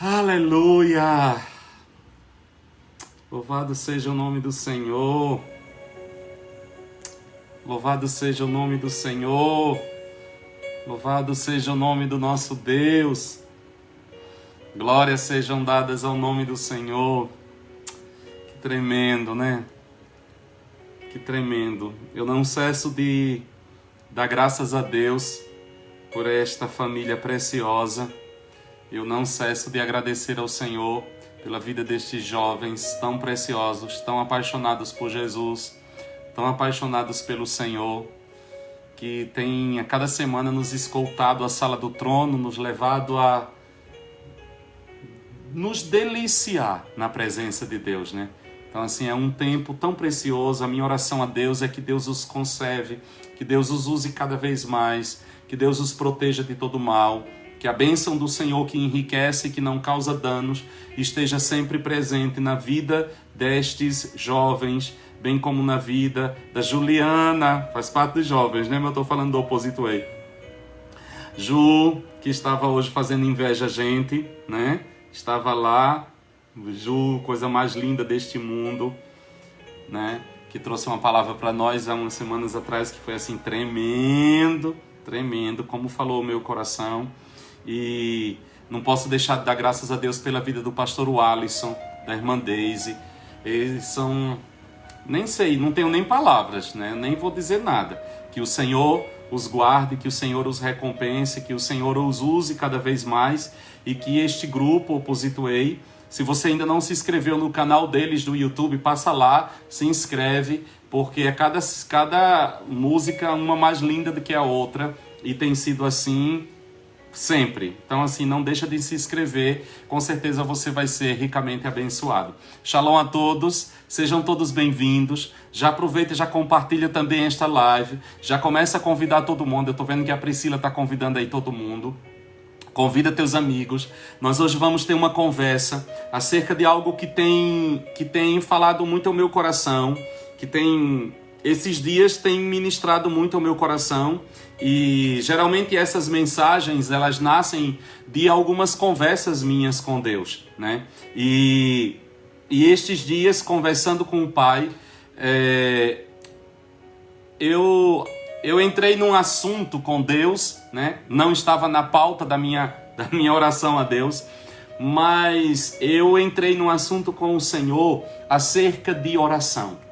Aleluia! Louvado seja o nome do Senhor. Louvado seja o nome do Senhor. Louvado seja o nome do nosso Deus. Glórias sejam dadas ao nome do Senhor. Que tremendo, né? Que tremendo. Eu não cesso de dar graças a Deus por esta família preciosa. Eu não cesso de agradecer ao Senhor pela vida destes jovens tão preciosos, tão apaixonados por Jesus, tão apaixonados pelo Senhor, que tem a cada semana nos escoltado à sala do trono, nos levado a nos deliciar na presença de Deus, né? Então, assim, é um tempo tão precioso. A minha oração a Deus é que Deus os conserve, que Deus os use cada vez mais, que Deus os proteja de todo mal, que a bênção do Senhor que enriquece e que não causa danos esteja sempre presente na vida destes jovens, bem como na vida da Juliana, faz parte dos jovens, né? Mas eu estou falando do Opposite Way. Ju, que estava hoje fazendo inveja a gente, né? Estava lá, Ju, coisa mais linda deste mundo, né? Que trouxe uma palavra para nós há umas semanas atrás que foi assim, tremendo, como falou o meu coração. E não posso deixar de dar graças a Deus pela vida do pastor Alisson, da irmã Daisy. Eles são, nem sei, não tenho nem palavras, né? Nem vou dizer nada. Que o Senhor os guarde, que o Senhor os recompense, que o Senhor os use cada vez mais e que este grupo, Opposite Way, se você ainda não se inscreveu no canal deles do YouTube, passa lá, se inscreve, porque é cada música uma mais linda do que a outra e tem sido assim sempre. Então, assim, não deixa de se inscrever, com certeza você vai ser ricamente abençoado. Shalom a todos, sejam todos bem-vindos. Já aproveita e já compartilha também esta live, já começa a convidar todo mundo. Eu tô vendo que a Priscila tá convidando aí todo mundo. Convida teus amigos. Nós hoje vamos ter uma conversa acerca de algo que tem falado muito ao meu coração, que tem esses dias tem ministrado muito ao meu coração. E geralmente essas mensagens, elas nascem de algumas conversas minhas com Deus, né? E estes dias, conversando com o Pai, eu entrei num assunto com Deus, né? Não estava na pauta da minha oração a Deus, mas eu entrei num assunto com o Senhor acerca de oração.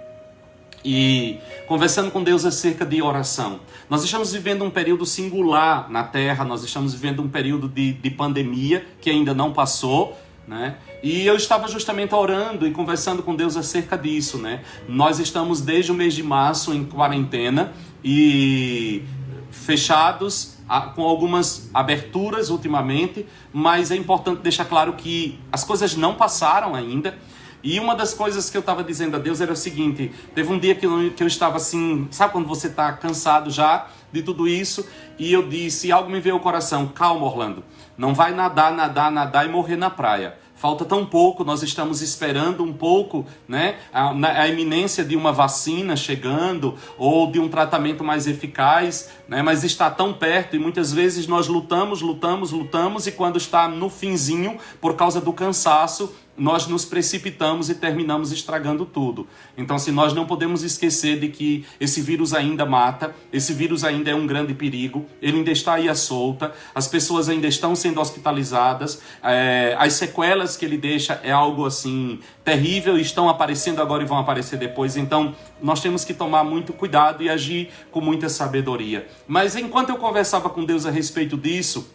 E conversando com Deus acerca de oração. Nós estamos vivendo um período singular na Terra, nós estamos vivendo um período de pandemia que ainda não passou, né? E eu estava justamente orando e conversando com Deus acerca disso, né? Nós estamos desde o mês de março em quarentena e fechados, com algumas aberturas ultimamente, mas é importante deixar claro que as coisas não passaram ainda. E uma das coisas que eu estava dizendo a Deus era o seguinte: teve um dia que eu estava assim, sabe quando você está cansado já de tudo isso? E eu disse, algo me veio ao coração: calma, Orlando, não vai nadar e morrer na praia. Falta tão pouco, nós estamos esperando um pouco, né? A iminência de uma vacina chegando ou de um tratamento mais eficaz, né? Mas está tão perto e muitas vezes nós lutamos e quando está no finzinho, por causa do cansaço, nós nos precipitamos e terminamos estragando tudo. Então, assim, nós não podemos esquecer de que esse vírus ainda mata, esse vírus ainda é um grande perigo, ele ainda está aí à solta, as pessoas ainda estão sendo hospitalizadas, as sequelas que ele deixa é algo, assim, terrível, estão aparecendo agora e vão aparecer depois. Então, nós temos que tomar muito cuidado e agir com muita sabedoria. Mas, enquanto eu conversava com Deus a respeito disso,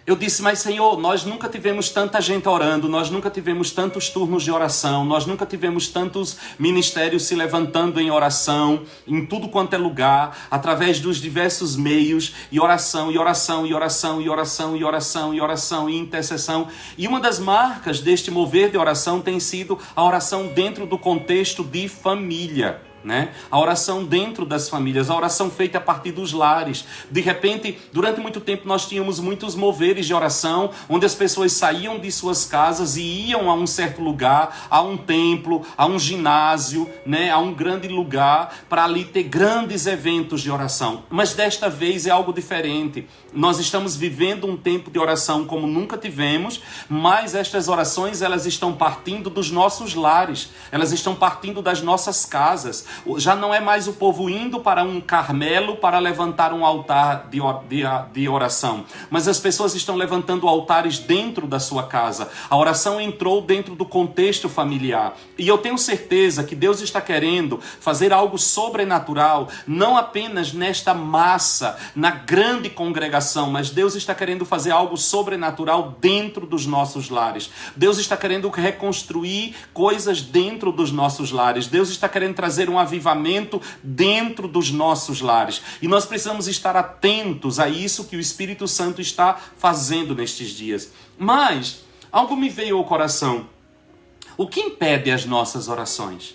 eu disse, mas Senhor, nós nunca tivemos tanta gente orando, nós nunca tivemos tantos turnos de oração, nós nunca tivemos tantos ministérios se levantando em oração, em tudo quanto é lugar, através dos diversos meios, e oração, e oração, e oração, e oração, e oração, e oração, e intercessão. E uma das marcas deste mover de oração tem sido a oração dentro do contexto de família. né? A oração dentro das famílias, a oração feita a partir dos lares. De repente, durante muito tempo nós tínhamos muitos moveres de oração, onde as pessoas saíam de suas casas e iam a um certo lugar, a um templo, a um ginásio, né? A um grande lugar, para ali ter grandes eventos de oração. Mas desta vez é algo diferente. Nós estamos vivendo um tempo de oração como nunca tivemos, mas estas orações, elas estão partindo dos nossos lares, elas estão partindo das nossas casas. Já não é mais o povo indo para um Carmelo para levantar um altar de oração, mas as pessoas estão levantando altares dentro da sua casa. A oração entrou dentro do contexto familiar. E eu tenho certeza que Deus está querendo fazer algo sobrenatural, não apenas nesta massa, na grande congregação, mas Deus está querendo fazer algo sobrenatural dentro dos nossos lares. Deus está querendo reconstruir coisas dentro dos nossos lares. Deus está querendo trazer um avivamento dentro dos nossos lares. E nós precisamos estar atentos a isso que o Espírito Santo está fazendo nestes dias. Mas algo me veio ao coração. O que impede as nossas orações?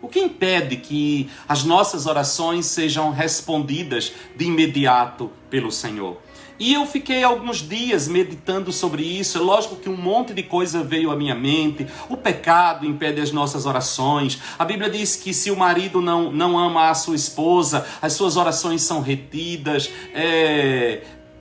O que impede que as nossas orações sejam respondidas de imediato pelo Senhor? E eu fiquei alguns dias meditando sobre isso. É lógico que um monte de coisa veio à minha mente. O pecado impede as nossas orações. A Bíblia diz que se o marido não ama a sua esposa, as suas orações são retidas.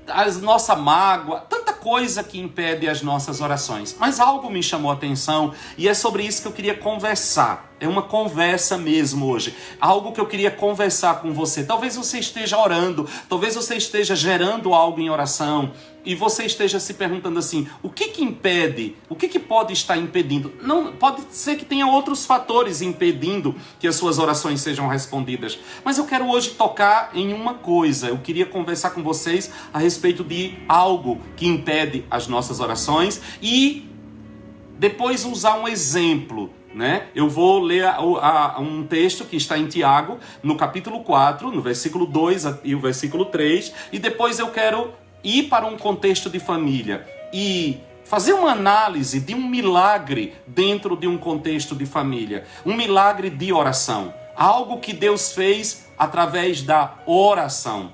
A nossa mágoa, tanta coisa que impede as nossas orações. Mas algo me chamou a atenção e é sobre isso que eu queria conversar. É uma conversa mesmo hoje. Algo que eu queria conversar com você. Talvez você esteja orando, talvez você esteja gerando algo em oração e você esteja se perguntando assim, o que impede? O que pode estar impedindo? Não, pode ser que tenha outros fatores impedindo que as suas orações sejam respondidas. Mas eu quero hoje tocar em uma coisa. Eu queria conversar com vocês a respeito de algo que impede as nossas orações e depois usar um exemplo, né? Eu vou ler um texto que está em Tiago, no capítulo 4, no versículo 2 e o versículo 3, e depois eu quero ir para um contexto de família e fazer uma análise de um milagre dentro de um contexto de família, um milagre de oração, algo que Deus fez através da oração,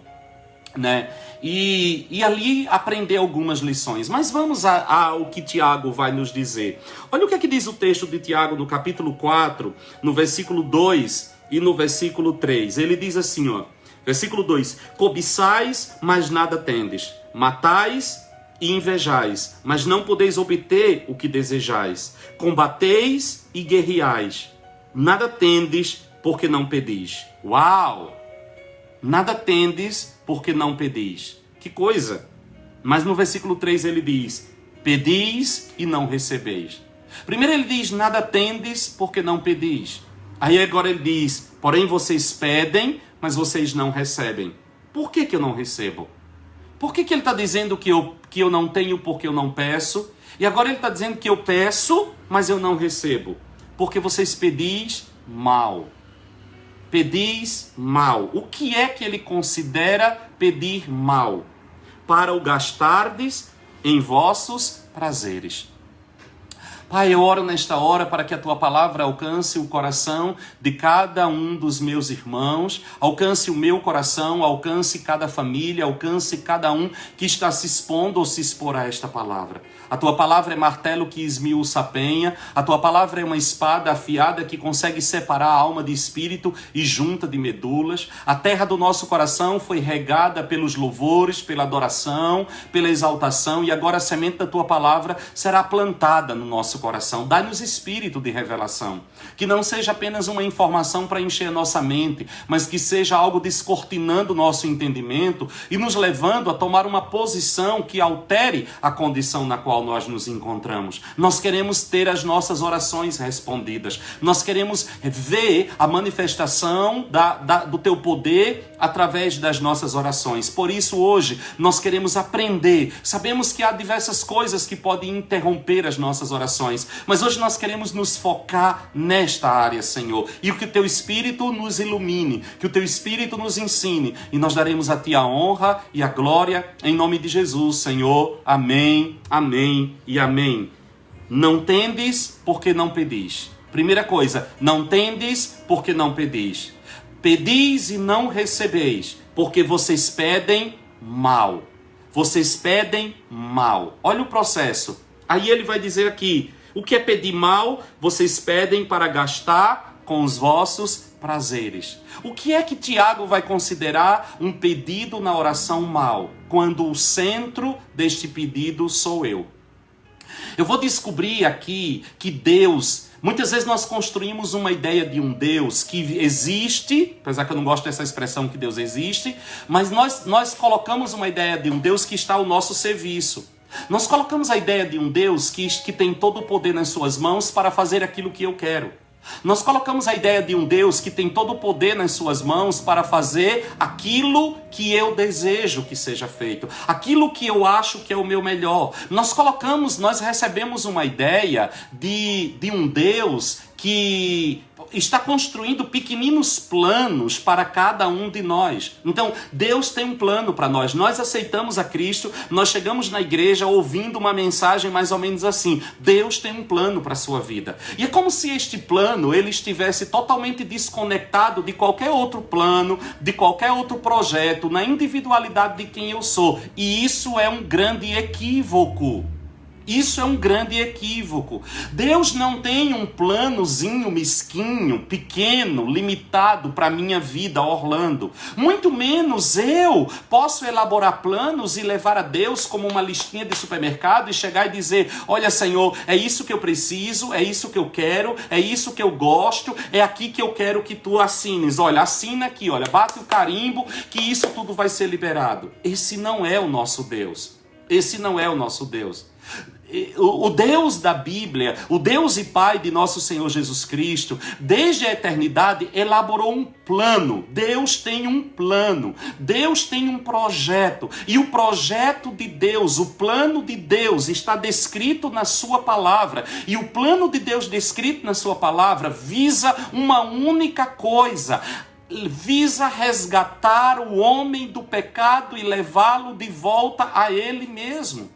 né? E ali aprender algumas lições. Mas vamos ao que Tiago vai nos dizer. Olha o que é que diz o texto de Tiago no capítulo 4, no versículo 2 e no versículo 3. Ele diz assim, ó, versículo 2: cobiçais, mas nada tendes. Matais e invejais, mas não podeis obter o que desejais. Combateis e guerreais. Nada tendes, porque não pedis. Uau! Nada tendes, porque não pedis. Que coisa! Mas no versículo 3 ele diz, pedis e não recebeis. Primeiro ele diz, nada tendes, porque não pedis. Aí agora ele diz, porém vocês pedem, mas vocês não recebem. Por que eu não recebo? Por que ele está dizendo que eu não tenho porque eu não peço? E agora ele está dizendo que eu peço, mas eu não recebo. Porque vocês pedis mal. Pedis mal. O que é que ele considera pedir mal? Para o gastardes em vossos prazeres. Pai, eu oro nesta hora para que a Tua palavra alcance o coração de cada um dos meus irmãos, alcance o meu coração, alcance cada família, alcance cada um que está se expondo ou se expor a esta palavra. A Tua palavra é martelo que esmiuça a penha, a Tua palavra é uma espada afiada que consegue separar a alma de espírito e junta de medulas. A terra do nosso coração foi regada pelos louvores, pela adoração, pela exaltação, e agora a semente da Tua palavra será plantada no nosso coração. Dá-nos espírito de revelação, que não seja apenas uma informação para encher a nossa mente, mas que seja algo descortinando o nosso entendimento e nos levando a tomar uma posição que altere a condição na qual nós nos encontramos. Nós queremos ter as nossas orações respondidas. Nós queremos ver a manifestação do Teu poder através das nossas orações. Por isso hoje nós queremos aprender. Sabemos que há diversas coisas que podem interromper as nossas orações, mas hoje nós queremos nos focar nesta área, Senhor, e que o Teu Espírito nos ilumine, que o Teu Espírito nos ensine, e nós daremos a Ti a honra e a glória, em nome de Jesus, Senhor. Amém, amém e amém. Não tendes porque não pedis. Primeira coisa, não tendes porque não pedis. Pedis e não recebeis, porque vocês pedem mal. Vocês pedem mal. Olha o processo. Aí ele vai dizer aqui, o que é pedir mal? Vocês pedem para gastar com os vossos prazeres. O que é que Tiago vai considerar um pedido na oração mal? Quando o centro deste pedido sou eu. Eu vou descobrir aqui que Deus, muitas vezes nós construímos uma ideia de um Deus que existe, apesar que eu não gosto dessa expressão que Deus existe, mas nós colocamos uma ideia de um Deus que está ao nosso serviço. Nós colocamos a ideia de um Deus que tem todo o poder nas suas mãos para fazer aquilo que eu quero. Nós colocamos a ideia de um Deus que tem todo o poder nas suas mãos para fazer aquilo que eu desejo que seja feito, aquilo que eu acho que é o meu melhor. Nós recebemos uma ideia de um Deus que está construindo pequeninos planos para cada um de nós. Então, Deus tem um plano para nós. Nós aceitamos a Cristo, nós chegamos na igreja ouvindo uma mensagem mais ou menos assim: Deus tem um plano para a sua vida. E é como se este plano ele estivesse totalmente desconectado de qualquer outro plano, de qualquer outro projeto, na individualidade de quem eu sou. E isso é um grande equívoco. Isso é um grande equívoco. Deus não tem um planozinho mesquinho, pequeno, limitado para a minha vida, Orlando. Muito menos eu posso elaborar planos e levar a Deus como uma listinha de supermercado e chegar e dizer: olha, Senhor, é isso que eu preciso, é isso que eu quero, é isso que eu gosto, é aqui que eu quero que tu assines. Olha, assina aqui, olha, bate o carimbo que isso tudo vai ser liberado. Esse não é o nosso Deus. Esse não é o nosso Deus. O Deus da Bíblia, o Deus e Pai de nosso Senhor Jesus Cristo, desde a eternidade elaborou um plano. Deus tem um plano, Deus tem um projeto, e o projeto de Deus, o plano de Deus está descrito na sua palavra, e o plano de Deus descrito na sua palavra visa uma única coisa: visa resgatar o homem do pecado e levá-lo de volta a ele mesmo.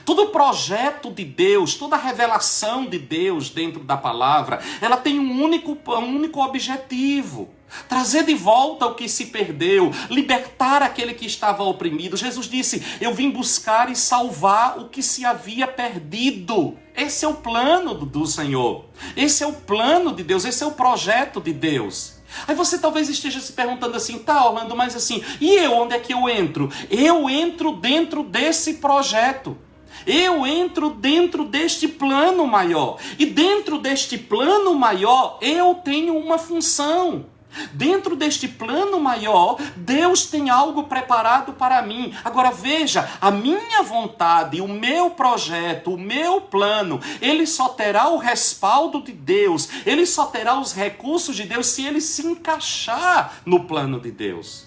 Todo o projeto de Deus, toda a revelação de Deus dentro da palavra, ela tem um único objetivo: trazer de volta o que se perdeu, libertar aquele que estava oprimido. Jesus disse: eu vim buscar e salvar o que se havia perdido. Esse é o plano do Senhor, esse é o plano de Deus, esse é o projeto de Deus. Aí você talvez esteja se perguntando assim: tá, Orlando, mas assim, e eu, onde é que eu entro? Eu entro dentro desse projeto. Eu entro dentro deste plano maior. E dentro deste plano maior, eu tenho uma função. Dentro deste plano maior, Deus tem algo preparado para mim. Agora veja, a minha vontade, o meu projeto, o meu plano, ele só terá o respaldo de Deus, ele só terá os recursos de Deus se ele se encaixar no plano de Deus.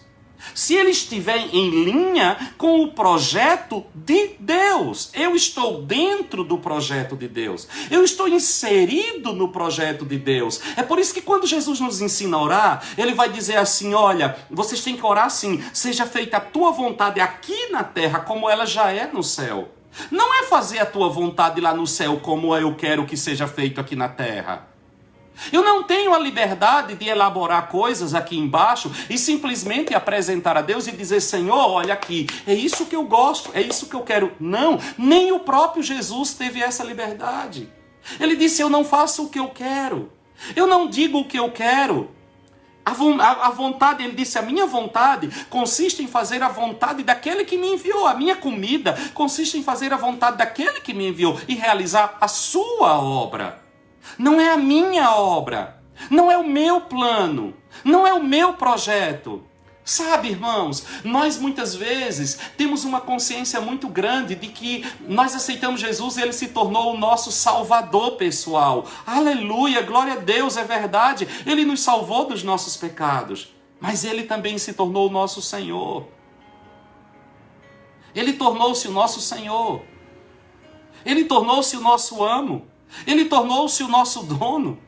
Se ele estiver em linha com o projeto de Deus. Eu estou dentro do projeto de Deus. Eu estou inserido no projeto de Deus. É por isso que quando Jesus nos ensina a orar, ele vai dizer assim: olha, vocês têm que orar assim: seja feita a tua vontade aqui na terra como ela já é no céu. Não é fazer a tua vontade lá no céu como eu quero que seja feito aqui na terra. Eu não tenho a liberdade de elaborar coisas aqui embaixo e simplesmente apresentar a Deus e dizer: Senhor, olha aqui, é isso que eu gosto, é isso que eu quero. Não, nem o próprio Jesus teve essa liberdade. Ele disse: eu não faço o que eu quero, eu não digo o que eu quero. A vontade, ele disse, a minha vontade consiste em fazer a vontade daquele que me enviou. A minha comida consiste em fazer a vontade daquele que me enviou e realizar a sua obra. Não é a minha obra, não é o meu plano, não é o meu projeto. Sabe, irmãos, nós muitas vezes temos uma consciência muito grande de que nós aceitamos Jesus e ele se tornou o nosso salvador pessoal. Aleluia, glória a Deus, é verdade. Ele nos salvou dos nossos pecados, mas ele também se tornou o nosso Senhor. Ele tornou-se o nosso Senhor. Ele tornou-se o nosso amo. Ele tornou-se o nosso dono.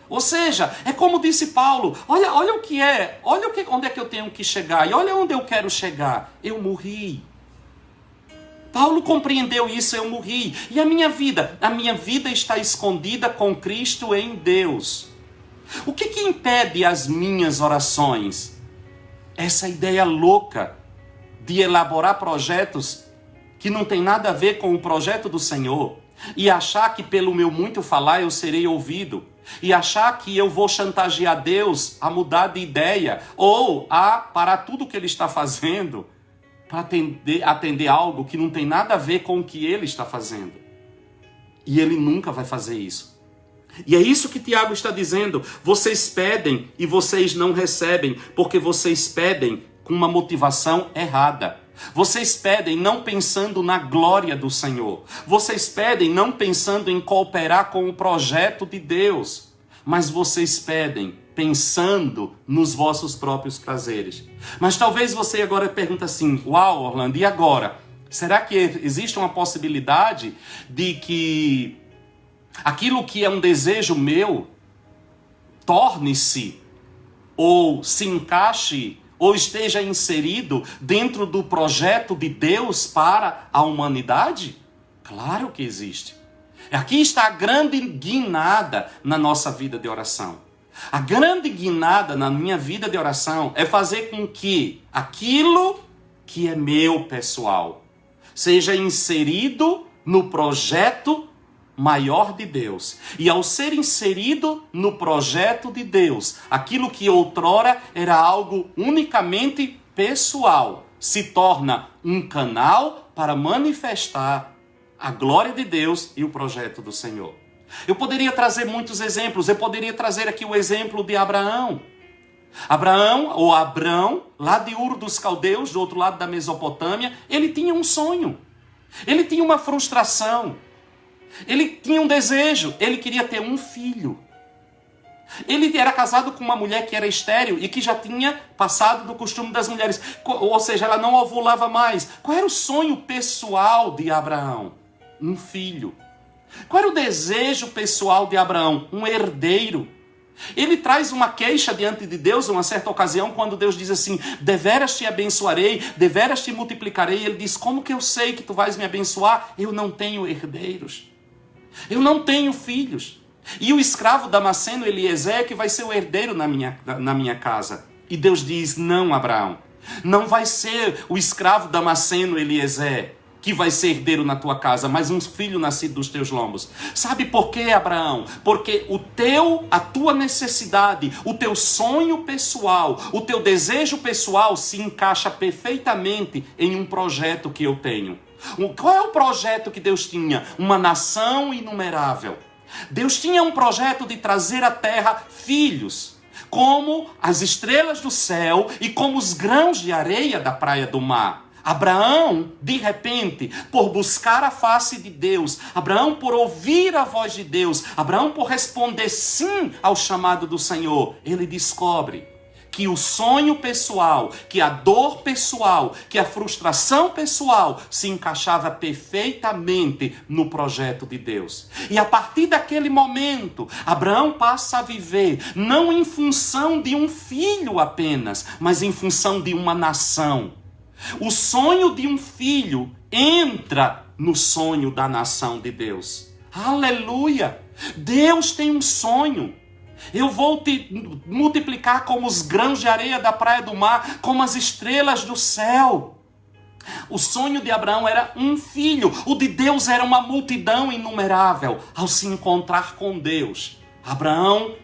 Ou seja, é como disse Paulo: olha o que é, onde é que eu tenho que chegar, e olha onde eu quero chegar. Eu morri. Paulo compreendeu isso, eu morri. E a minha vida? A minha vida está escondida com Cristo em Deus. O que impede as minhas orações? Essa ideia louca de elaborar projetos que não tem nada a ver com o projeto do Senhor, e achar que pelo meu muito falar eu serei ouvido, e achar que eu vou chantagear Deus a mudar de ideia, ou a parar tudo o que Ele está fazendo para atender algo que não tem nada a ver com o que Ele está fazendo. E Ele nunca vai fazer isso. E é isso que Tiago está dizendo. Vocês pedem e vocês não recebem, porque vocês pedem com uma motivação errada. Vocês pedem não pensando na glória do Senhor. Vocês pedem não pensando em cooperar com o projeto de Deus. Mas vocês pedem pensando nos vossos próprios prazeres. Mas talvez você agora pergunte assim: uau, Orlando, e agora? Será que existe uma possibilidade de que aquilo que é um desejo meu torne-se ou se encaixe ou esteja inserido dentro do projeto de Deus para a humanidade? Claro que existe. Aqui está a grande guinada na nossa vida de oração. A grande guinada na minha vida de oração é fazer com que aquilo que é meu pessoal seja inserido no projeto maior de Deus. E ao ser inserido no projeto de Deus, aquilo que outrora era algo unicamente pessoal, se torna um canal para manifestar a glória de Deus e o projeto do Senhor. Eu poderia trazer muitos exemplos. Eu poderia trazer aqui o exemplo de Abraão. Abrão, lá de Ur dos Caldeus, do outro lado da Mesopotâmia, ele tinha um sonho. Ele tinha uma frustração. Ele tinha um desejo, ele queria ter um filho. Ele era casado com uma mulher que era estéril e que já tinha passado do costume das mulheres. Ou seja, ela não ovulava mais. Qual era o sonho pessoal de Abraão? Um filho. Qual era o desejo pessoal de Abraão? Um herdeiro. Ele traz uma queixa diante de Deus, uma certa ocasião, quando Deus diz assim: deveras te abençoarei, deveras te multiplicarei. Ele diz: como que eu sei que tu vais me abençoar? Eu não tenho herdeiros. Eu não tenho filhos. E o escravo Damasceno, Eliezer, é que vai ser o herdeiro na minha casa. E Deus diz: não, Abraão, não vai ser o escravo Damasceno, Eliezer, que vai ser herdeiro na tua casa, mas um filho nascido dos teus lombos. Sabe por quê, Abraão? Porque a tua necessidade, o teu sonho pessoal, o teu desejo pessoal se encaixa perfeitamente em um projeto que eu tenho. Qual é o projeto que Deus tinha? Uma nação inumerável. Deus tinha um projeto de trazer à terra filhos, como as estrelas do céu e como os grãos de areia da praia do mar. Abraão, de repente, por buscar a face de Deus, Abraão por ouvir a voz de Deus, Abraão por responder sim ao chamado do Senhor, ele descobre que o sonho pessoal, que a dor pessoal, que a frustração pessoal se encaixava perfeitamente no projeto de Deus. E a partir daquele momento, Abraão passa a viver não em função de um filho apenas, mas em função de uma nação. O sonho de um filho entra no sonho da nação de Deus. Aleluia! Deus tem um sonho. Eu vou te multiplicar como os grãos de areia da praia do mar, como as estrelas do céu. O sonho de Abraão era um filho. O de Deus era uma multidão inumerável. Ao se encontrar com Deus, Abraão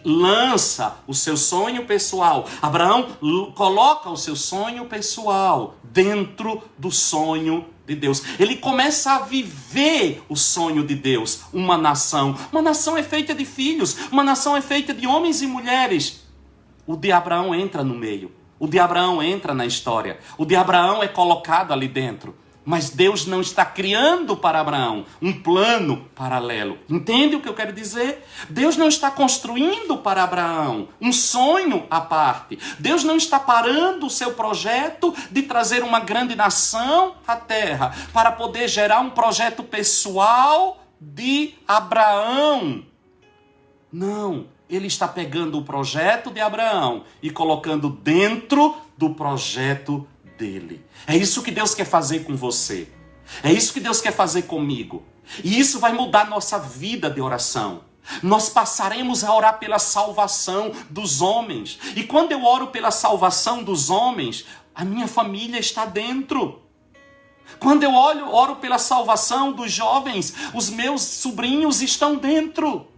lança o seu sonho pessoal. Abraão coloca o seu sonho pessoal dentro do sonho de Deus. Ele começa a viver o sonho de Deus. Uma nação. Uma nação é feita de filhos. Uma nação é feita de homens e mulheres. O de Abraão entra no meio. O de Abraão entra na história. O de Abraão é colocado ali dentro. Mas Deus não está criando para Abraão um plano paralelo. Entende o que eu quero dizer? Deus não está construindo para Abraão um sonho à parte. Deus não está parando o seu projeto de trazer uma grande nação à terra para poder gerar um projeto pessoal de Abraão. Não, ele está pegando o projeto de Abraão e colocando dentro do projeto dele. É isso que Deus quer fazer com você. É isso que Deus quer fazer comigo. E isso vai mudar nossa vida de oração. Nós passaremos a orar pela salvação dos homens. E quando eu oro pela salvação dos homens, a minha família está dentro. Quando eu oro pela salvação dos jovens, os meus sobrinhos estão dentro.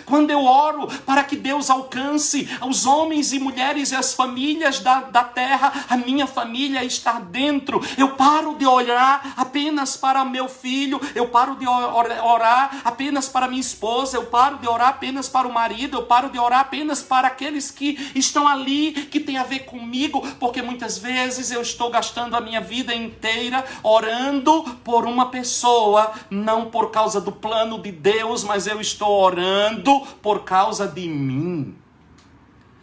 Quando eu oro para que Deus alcance os homens e mulheres e as famílias da terra, a minha família está dentro. Eu paro de olhar apenas para meu filho, eu paro de orar apenas para minha esposa, eu paro de orar apenas para o marido, eu paro de orar apenas para aqueles que estão ali, que tem a ver comigo, porque muitas vezes eu estou gastando a minha vida inteira orando por uma pessoa, não por causa do plano de Deus, mas eu estou orando por causa de mim.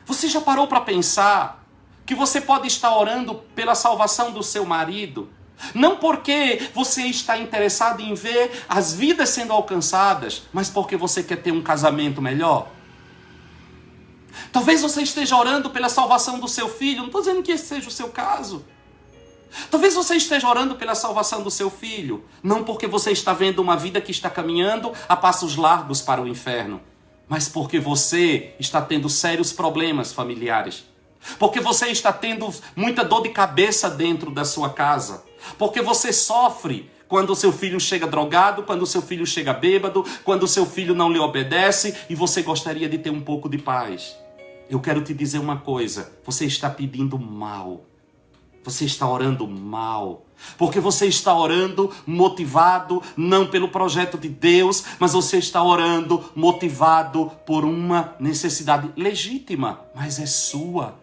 Você já parou para pensar que você pode estar orando pela salvação do seu marido, não porque você está interessado em ver as vidas sendo alcançadas, mas porque você quer ter um casamento melhor? Talvez você esteja orando pela salvação do seu filho, não estou dizendo que esse seja o seu caso. Talvez você esteja orando pela salvação do seu filho, não porque você está vendo uma vida que está caminhando a passos largos para o inferno, mas porque você está tendo sérios problemas familiares, porque você está tendo muita dor de cabeça dentro da sua casa, porque você sofre quando o seu filho chega drogado, quando o seu filho chega bêbado, quando o seu filho não lhe obedece e você gostaria de ter um pouco de paz. Eu quero te dizer uma coisa, você está pedindo mal. Você está orando mal, porque você está orando motivado não pelo projeto de Deus, mas você está orando motivado por uma necessidade legítima, mas é sua.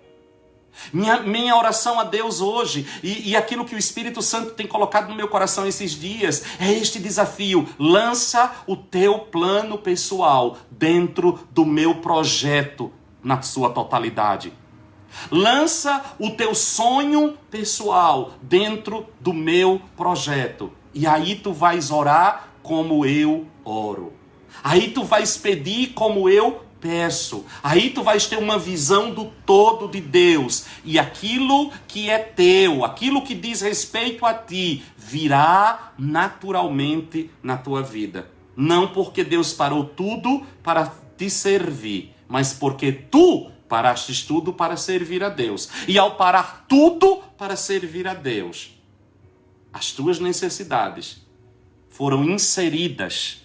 Minha oração a Deus hoje, e aquilo que o Espírito Santo tem colocado no meu coração esses dias, é este desafio: lança o teu plano pessoal dentro do meu projeto na sua totalidade. Lança o teu sonho pessoal dentro do meu projeto. E aí tu vais orar como eu oro. Aí tu vais pedir como eu peço. Aí tu vais ter uma visão do todo de Deus. E aquilo que é teu, aquilo que diz respeito a ti, virá naturalmente na tua vida. Não porque Deus parou tudo para te servir, mas porque tu parastes tudo para servir a Deus. E ao parar tudo para servir a Deus, as tuas necessidades foram inseridas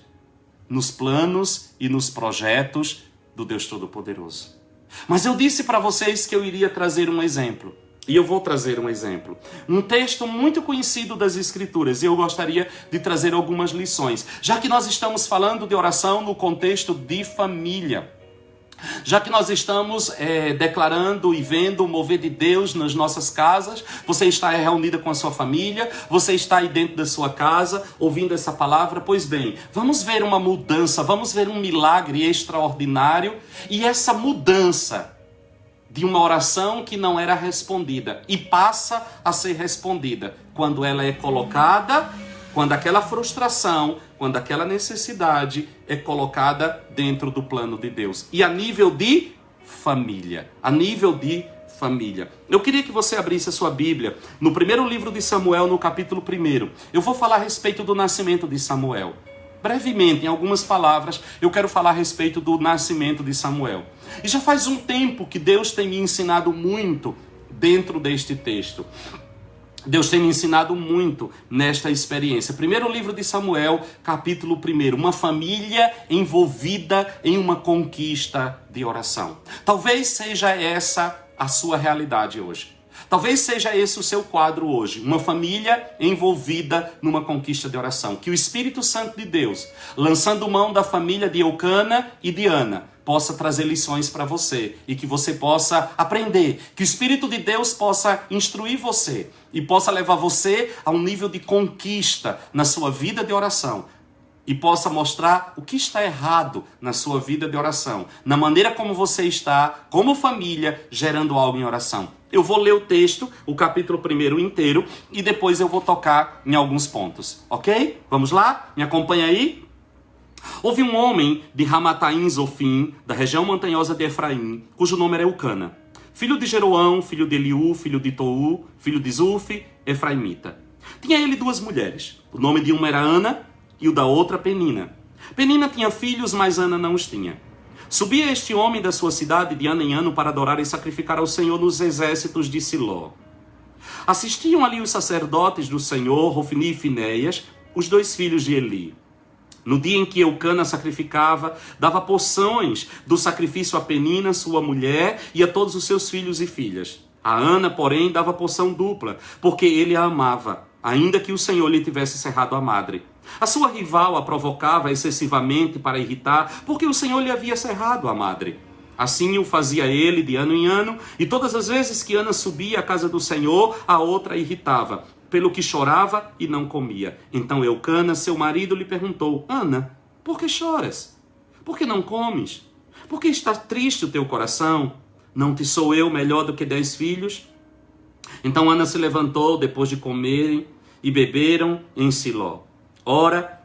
nos planos e nos projetos do Deus Todo-Poderoso. Mas eu disse para vocês que eu iria trazer um exemplo. E eu vou trazer um exemplo. Um texto muito conhecido das Escrituras. E eu gostaria de trazer algumas lições. Já que nós estamos falando de oração no contexto de família. Já que nós estamos declarando e vendo o mover de Deus nas nossas casas, você está reunida com a sua família, você está aí dentro da sua casa, ouvindo essa palavra, pois bem, vamos ver uma mudança, vamos ver um milagre extraordinário, e essa mudança de uma oração que não era respondida, e passa a ser respondida, quando ela é colocada, quando aquela frustração, quando aquela necessidade é colocada dentro do plano de Deus. E a nível de família. A nível de família. Eu queria que você abrisse a sua Bíblia no primeiro livro de Samuel, no capítulo 1. Eu vou falar a respeito do nascimento de Samuel. Brevemente, em algumas palavras, eu quero falar a respeito do nascimento de Samuel. E já faz um tempo que Deus tem me ensinado muito dentro deste texto. Deus tem me ensinado muito nesta experiência. Primeiro livro de Samuel, capítulo 1. Uma família envolvida em uma conquista de oração. Talvez seja essa a sua realidade hoje. Talvez seja esse o seu quadro hoje. Uma família envolvida numa conquista de oração. Que o Espírito Santo de Deus, lançando mão da família de Eucana e de Ana, possa trazer lições para você e que você possa aprender. Que o Espírito de Deus possa instruir você e possa levar você a um nível de conquista na sua vida de oração. E possa mostrar o que está errado na sua vida de oração. Na maneira como você está, como família, gerando algo em oração. Eu vou ler o texto, o capítulo 1 inteiro, e depois eu vou tocar em alguns pontos. Ok? Vamos lá? Me acompanha aí? Houve um homem de Ramataim Zofim, da região montanhosa de Efraim, cujo nome era Eucana, filho de Jeroão, filho de Eliú, filho de Tou, filho de Zuf, efraimita. Tinha ele 2 mulheres. O nome de uma era Ana e o da outra Penina. Penina tinha filhos, mas Ana não os tinha. Subia este homem da sua cidade de ano em ano para adorar e sacrificar ao Senhor nos exércitos de Siló. Assistiam ali os sacerdotes do Senhor, Hofni e Finéias, os 2 filhos de Eli. No dia em que Eucana sacrificava, dava porções do sacrifício a Penina, sua mulher, e a todos os seus filhos e filhas. A Ana, porém, dava porção dupla, porque ele a amava, ainda que o Senhor lhe tivesse cerrado a madre. A sua rival a provocava excessivamente para irritar, porque o Senhor lhe havia cerrado a madre. Assim o fazia ele de ano em ano, e todas as vezes que Ana subia à casa do Senhor, a outra a irritava, pelo que chorava e não comia. Então Eucana, seu marido, lhe perguntou: Ana, por que choras? Por que não comes? Por que está triste o teu coração? Não te sou eu melhor do que 10 filhos? Então Ana se levantou depois de comerem e beberam em Siló. Ora,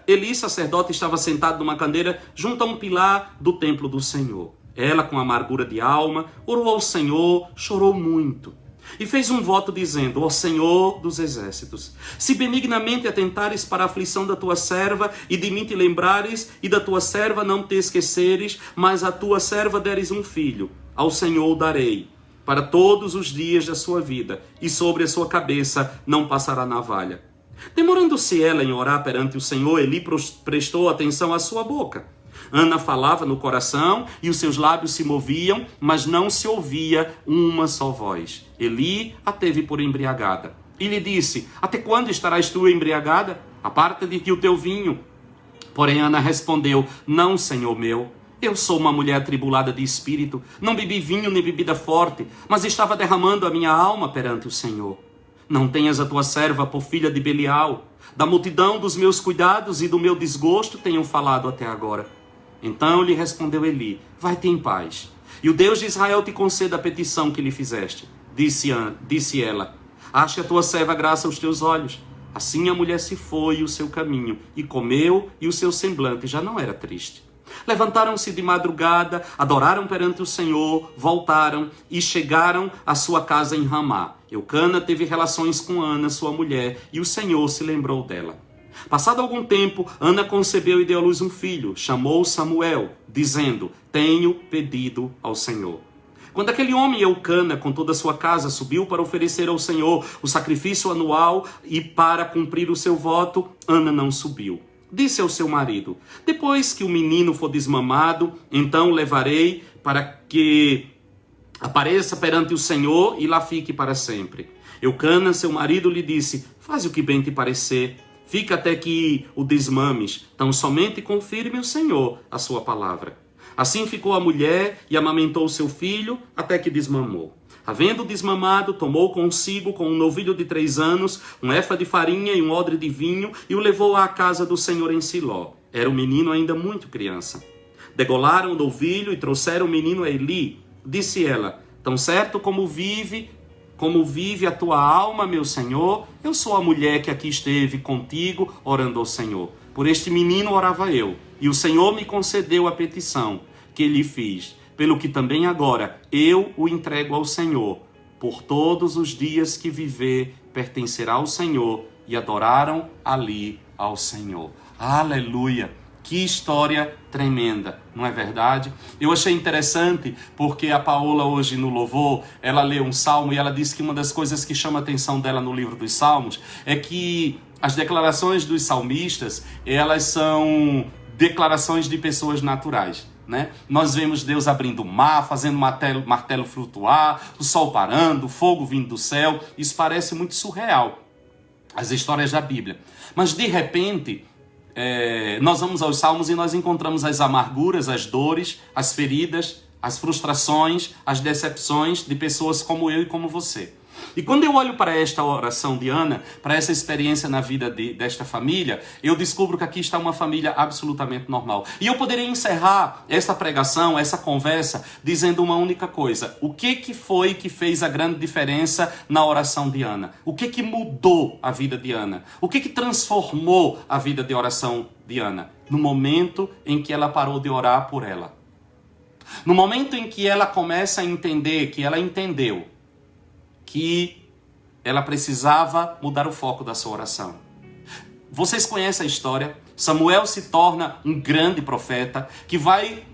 Eli, sacerdote, estava sentado numa cadeira junto a um pilar do templo do Senhor. Ela, com amargura de alma, orou ao Senhor, chorou muito. E fez um voto dizendo: ó Senhor dos exércitos, se benignamente atentares para a aflição da tua serva, e de mim te lembrares, e da tua serva não te esqueceres, mas a tua serva deres um filho, ao Senhor o darei, para todos os dias da sua vida, e sobre a sua cabeça não passará navalha. Demorando-se ela em orar perante o Senhor, Eli prestou atenção à sua boca. Ana falava no coração e os seus lábios se moviam, mas não se ouvia uma só voz. Eli a teve por embriagada. E lhe disse: até quando estarás tu embriagada? Aparta de ti o teu vinho. Porém Ana respondeu: não, Senhor meu. Eu sou uma mulher atribulada de espírito. Não bebi vinho nem bebida forte, mas estava derramando a minha alma perante o Senhor. Não tenhas a tua serva por filha de Belial. Da multidão dos meus cuidados e do meu desgosto tenho falado até agora. Então lhe respondeu Eli: vai-te em paz, e o Deus de Israel te conceda a petição que lhe fizeste. Disse ela: ache a tua serva graça aos teus olhos. Assim a mulher se foi o seu caminho, e comeu, e o seu semblante já não era triste. Levantaram-se de madrugada, adoraram perante o Senhor, voltaram e chegaram à sua casa em Ramá. Eucana teve relações com Ana, sua mulher, e o Senhor se lembrou dela. Passado algum tempo, Ana concebeu e deu à luz um filho, chamou Samuel, dizendo: tenho pedido ao Senhor. Quando aquele homem Eucana, com toda a sua casa, subiu para oferecer ao Senhor o sacrifício anual e para cumprir o seu voto, Ana não subiu. Disse ao seu marido: depois que o menino for desmamado, então levarei para que apareça perante o Senhor e lá fique para sempre. Eucana, seu marido, lhe disse: faz o que bem te parecer. Fica até que o desmames, tão somente confirme o Senhor a sua palavra. Assim ficou a mulher e amamentou o seu filho até que desmamou. Havendo desmamado, tomou consigo com um novilho de 3 anos, um efa de farinha e um odre de vinho, e o levou à casa do Senhor em Siló. Era um menino ainda muito criança. Degolaram o novilho e trouxeram o menino a Eli. Disse ela: tão certo como vive a tua alma, meu Senhor, eu sou a mulher que aqui esteve contigo orando ao Senhor. Por este menino orava eu, e o Senhor me concedeu a petição que lhe fiz, pelo que também agora eu o entrego ao Senhor. Por todos os dias que viver, pertencerá ao Senhor. E adoraram ali ao Senhor. Aleluia! Que história tremenda, não é verdade? Eu achei interessante porque a Paola hoje no louvor, ela leu um salmo e ela disse que uma das coisas que chama a atenção dela no livro dos Salmos é que as declarações dos salmistas, elas são declarações de pessoas naturais, né? Nós vemos Deus abrindo o mar, fazendo martelo flutuar, o sol parando, o fogo vindo do céu. Isso parece muito surreal, as histórias da Bíblia. Mas de repente, nós vamos aos Salmos e nós encontramos as amarguras, as dores, as feridas, as frustrações, as decepções de pessoas como eu e como você. E quando eu olho para esta oração de Ana, para essa experiência na vida desta família, eu descubro que aqui está uma família absolutamente normal. E eu poderia encerrar essa pregação, essa conversa, dizendo uma única coisa: o que foi que fez a grande diferença na oração de Ana? O que mudou a vida de Ana? O que transformou a vida de oração de Ana? No momento em que ela parou de orar por ela. No momento em que ela começa a entender, que ela entendeu que ela precisava mudar o foco da sua oração. Vocês conhecem a história? Samuel se torna um grande profeta que vai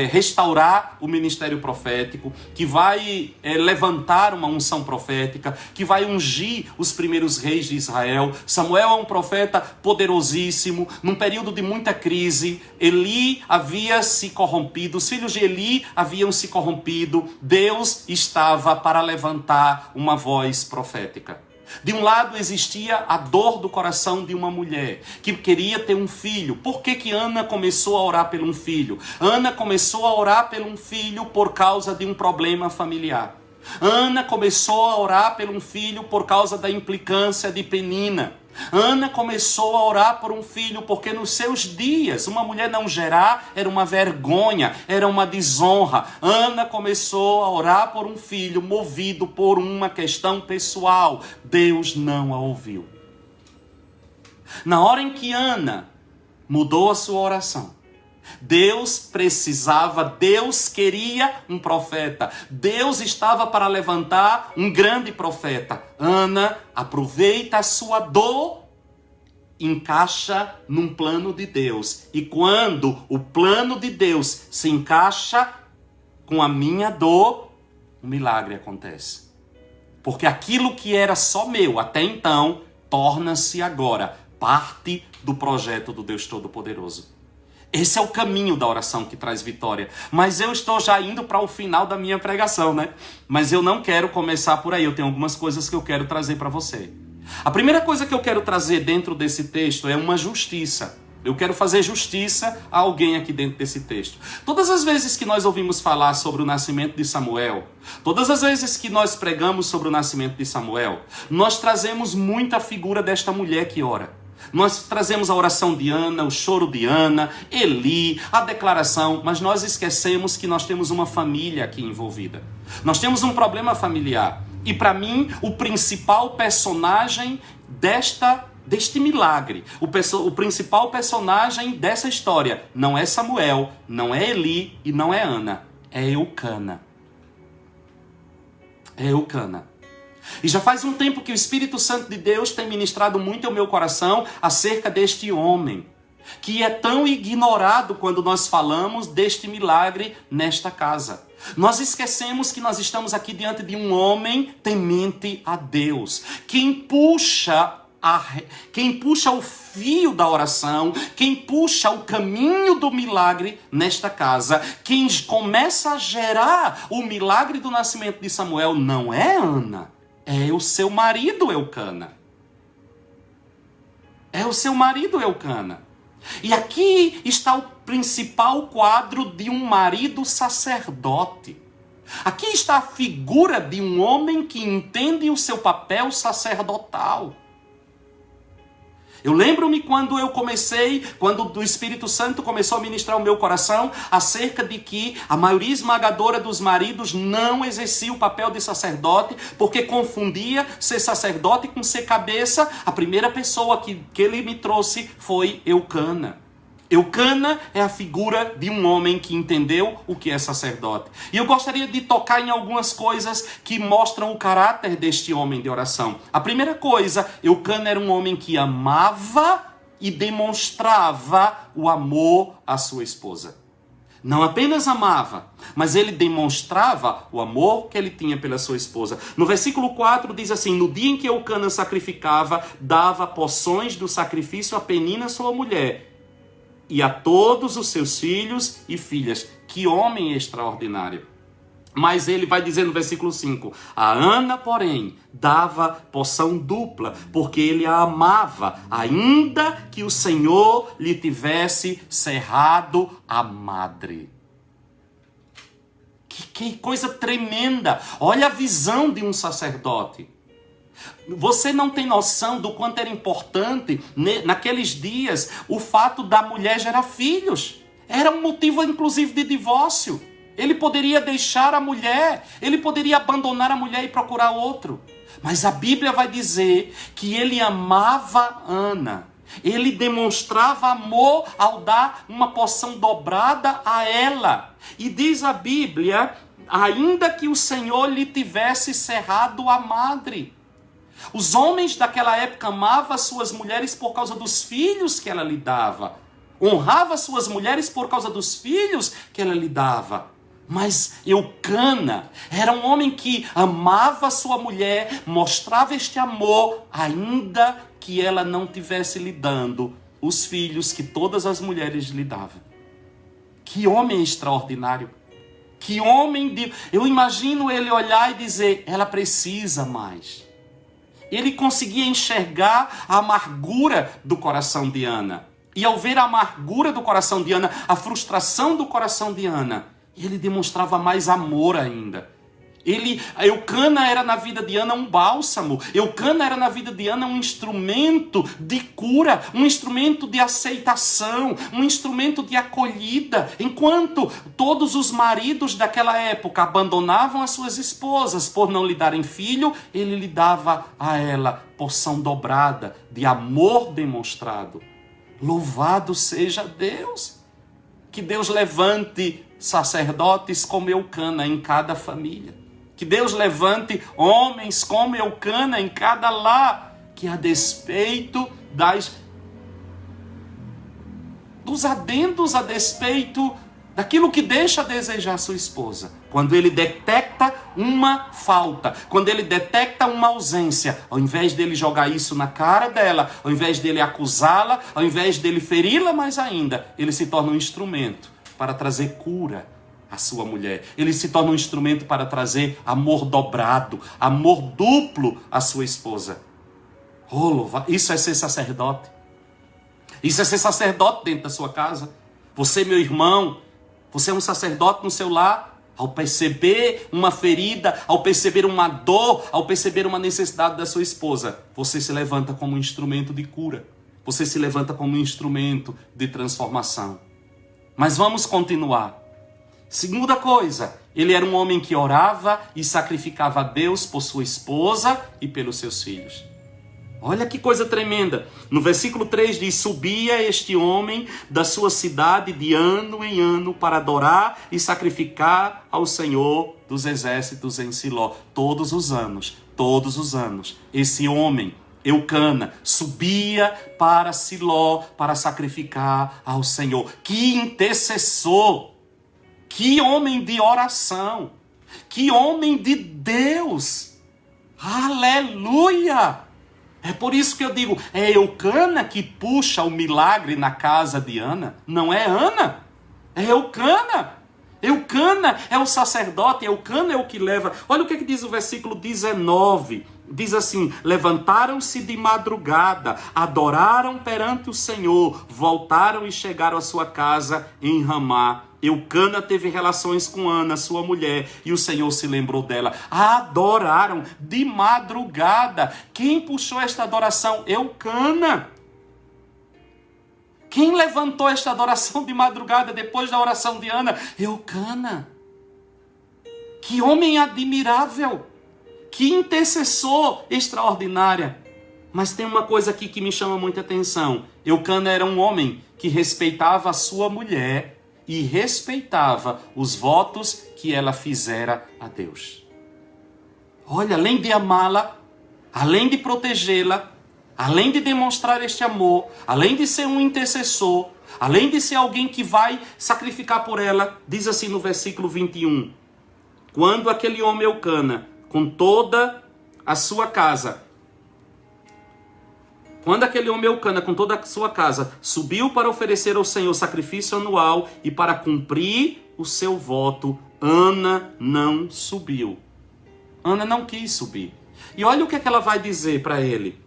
restaurar o ministério profético, que vai levantar uma unção profética, que vai ungir os primeiros reis de Israel. Samuel é um profeta poderosíssimo, num período de muita crise. Eli havia se corrompido, os filhos de Eli haviam se corrompido. Deus estava para levantar uma voz profética. De um lado existia a dor do coração de uma mulher que queria ter um filho. Por que Ana começou a orar por um filho? Ana começou a orar por um filho por causa de um problema familiar. Ana começou a orar por um filho por causa da implicância de Penina. Ana começou a orar por um filho porque nos seus dias uma mulher não gerar era uma vergonha, era uma desonra. Ana começou a orar por um filho movido por uma questão pessoal. Deus não a ouviu. Na hora em que Ana mudou a sua oração, Deus queria um profeta. Deus estava para levantar um grande profeta. Ana aproveita a sua dor, encaixa num plano de Deus. E quando o plano de Deus se encaixa com a minha dor, um milagre acontece. Porque aquilo que era só meu até então, torna-se agora parte do projeto do Deus Todo-Poderoso. Esse é o caminho da oração que traz vitória. Mas eu estou já indo para o final da minha pregação, né? Mas eu não quero começar por aí. Eu tenho algumas coisas que eu quero trazer para você. A primeira coisa que eu quero trazer dentro desse texto é uma justiça. Eu quero fazer justiça a alguém aqui dentro desse texto. Todas as vezes que nós ouvimos falar sobre o nascimento de Samuel, todas as vezes que nós pregamos sobre o nascimento de Samuel, nós trazemos muita figura desta mulher que ora. Nós trazemos a oração de Ana, o choro de Ana, Eli, a declaração, mas nós esquecemos que nós temos uma família aqui envolvida. Nós temos um problema familiar. E para mim, o principal personagem deste milagre, o principal personagem dessa história, não é Samuel, não é Eli e não é Ana, é Eucana. É Eucana. E já faz um tempo que o Espírito Santo de Deus tem ministrado muito ao meu coração acerca deste homem, que é tão ignorado quando nós falamos deste milagre nesta casa. Nós esquecemos que nós estamos aqui diante de um homem temente a Deus, quem puxa o fio da oração, quem puxa o caminho do milagre nesta casa, quem começa a gerar o milagre do nascimento de Samuel não é Ana. É o seu marido Eucana. É o seu marido Eucana. E aqui está o principal quadro de um marido sacerdote. Aqui está a figura de um homem que entende o seu papel sacerdotal. Eu lembro-me quando o Espírito Santo começou a ministrar o meu coração acerca de que a maioria esmagadora dos maridos não exercia o papel de sacerdote porque confundia ser sacerdote com ser cabeça. A primeira pessoa que ele me trouxe foi Eucana. Eucana é a figura de um homem que entendeu o que é sacerdote. E eu gostaria de tocar em algumas coisas que mostram o caráter deste homem de oração. A primeira coisa, Eucana era um homem que amava e demonstrava o amor à sua esposa. Não apenas amava, mas ele demonstrava o amor que ele tinha pela sua esposa. No versículo 4 diz assim: no dia em que Eucana sacrificava, dava porções do sacrifício a Penina, sua mulher, e a todos os seus filhos e filhas. Que homem extraordinário. Mas ele vai dizer no versículo 5, a Ana, porém, dava porção dupla, porque ele a amava, ainda que o Senhor lhe tivesse cerrado a madre. Que coisa tremenda. Olha a visão de um sacerdote. Você não tem noção do quanto era importante naqueles dias o fato da mulher gerar filhos. Era um motivo inclusive de divórcio. Ele poderia deixar a mulher, ele poderia abandonar a mulher e procurar outro. Mas a Bíblia vai dizer que ele amava Ana. Ele demonstrava amor ao dar uma porção dobrada a ela. E diz a Bíblia, ainda que o Senhor lhe tivesse cerrado a madre. Os homens daquela época amavam as suas mulheres por causa dos filhos que ela lhe dava. Honrava as suas mulheres por causa dos filhos que ela lhe dava. Mas Eucana era um homem que amava a sua mulher, mostrava este amor, ainda que ela não tivesse lhe dando os filhos que todas as mulheres lhe davam. Que homem extraordinário! Que homem de... Eu imagino ele olhar e dizer, ela precisa mais. Ele conseguia enxergar a amargura do coração de Ana. E ao ver a amargura do coração de Ana, a frustração do coração de Ana, ele demonstrava mais amor ainda. Eucana era na vida de Ana um bálsamo. Eucana era na vida de Ana um instrumento de cura, um instrumento de aceitação, um instrumento de acolhida. Enquanto todos os maridos daquela época abandonavam as suas esposas por não lhe darem filho, ele lhe dava a ela porção dobrada de amor demonstrado. Louvado seja Deus! Que Deus levante sacerdotes como Eucana em cada família. Que Deus levante homens como Eucana em cada lar. Que a despeito dos adendos, a despeito daquilo que deixa a desejar sua esposa. Quando ele detecta uma falta, quando ele detecta uma ausência, ao invés dele jogar isso na cara dela, ao invés dele acusá-la, ao invés dele feri-la mais ainda, ele se torna um instrumento para trazer cura à sua mulher. Ele se torna um instrumento para trazer amor dobrado, amor duplo à sua esposa. Isso é ser sacerdote. Isso é ser sacerdote dentro da sua casa. Você, meu irmão, você é um sacerdote no seu lar. Ao perceber uma ferida, ao perceber uma dor, ao perceber uma necessidade da sua esposa, você se levanta como um instrumento de cura. Você se levanta como um instrumento de transformação. Mas vamos continuar. Segunda coisa, ele era um homem que orava e sacrificava a Deus por sua esposa e pelos seus filhos. Olha que coisa tremenda. No versículo 3 diz, subia este homem da sua cidade de ano em ano para adorar e sacrificar ao Senhor dos exércitos em Siló. Todos os anos, esse homem, Eucana, subia para Siló para sacrificar ao Senhor. Que intercessor! Que homem de oração! Que homem de Deus! Aleluia! É por isso que eu digo, é Eucana que puxa o milagre na casa de Ana? Não é Ana, é Eucana. Eucana é o sacerdote, Eucana é o que leva. Olha o que diz o versículo 19. Diz assim, levantaram-se de madrugada, adoraram perante o Senhor, voltaram e chegaram à sua casa em Ramá. Eucana teve relações com Ana, sua mulher, e o Senhor se lembrou dela. Adoraram de madrugada. Quem puxou esta adoração? Eucana. Quem levantou esta adoração de madrugada depois da oração de Ana? Eucana. Que homem admirável. Que intercessor extraordinária. Mas tem uma coisa aqui que me chama muita atenção. Eucana era um homem que respeitava a sua mulher e respeitava os votos que ela fizera a Deus. Olha, além de amá-la, além de protegê-la, além de demonstrar este amor, além de ser um intercessor, além de ser alguém que vai sacrificar por ela, diz assim no versículo 21, quando aquele homem Eucana, com toda a sua casa, subiu para oferecer ao Senhor sacrifício anual e para cumprir o seu voto, Ana não subiu. Ana não quis subir. E olha o que ela vai dizer para ele.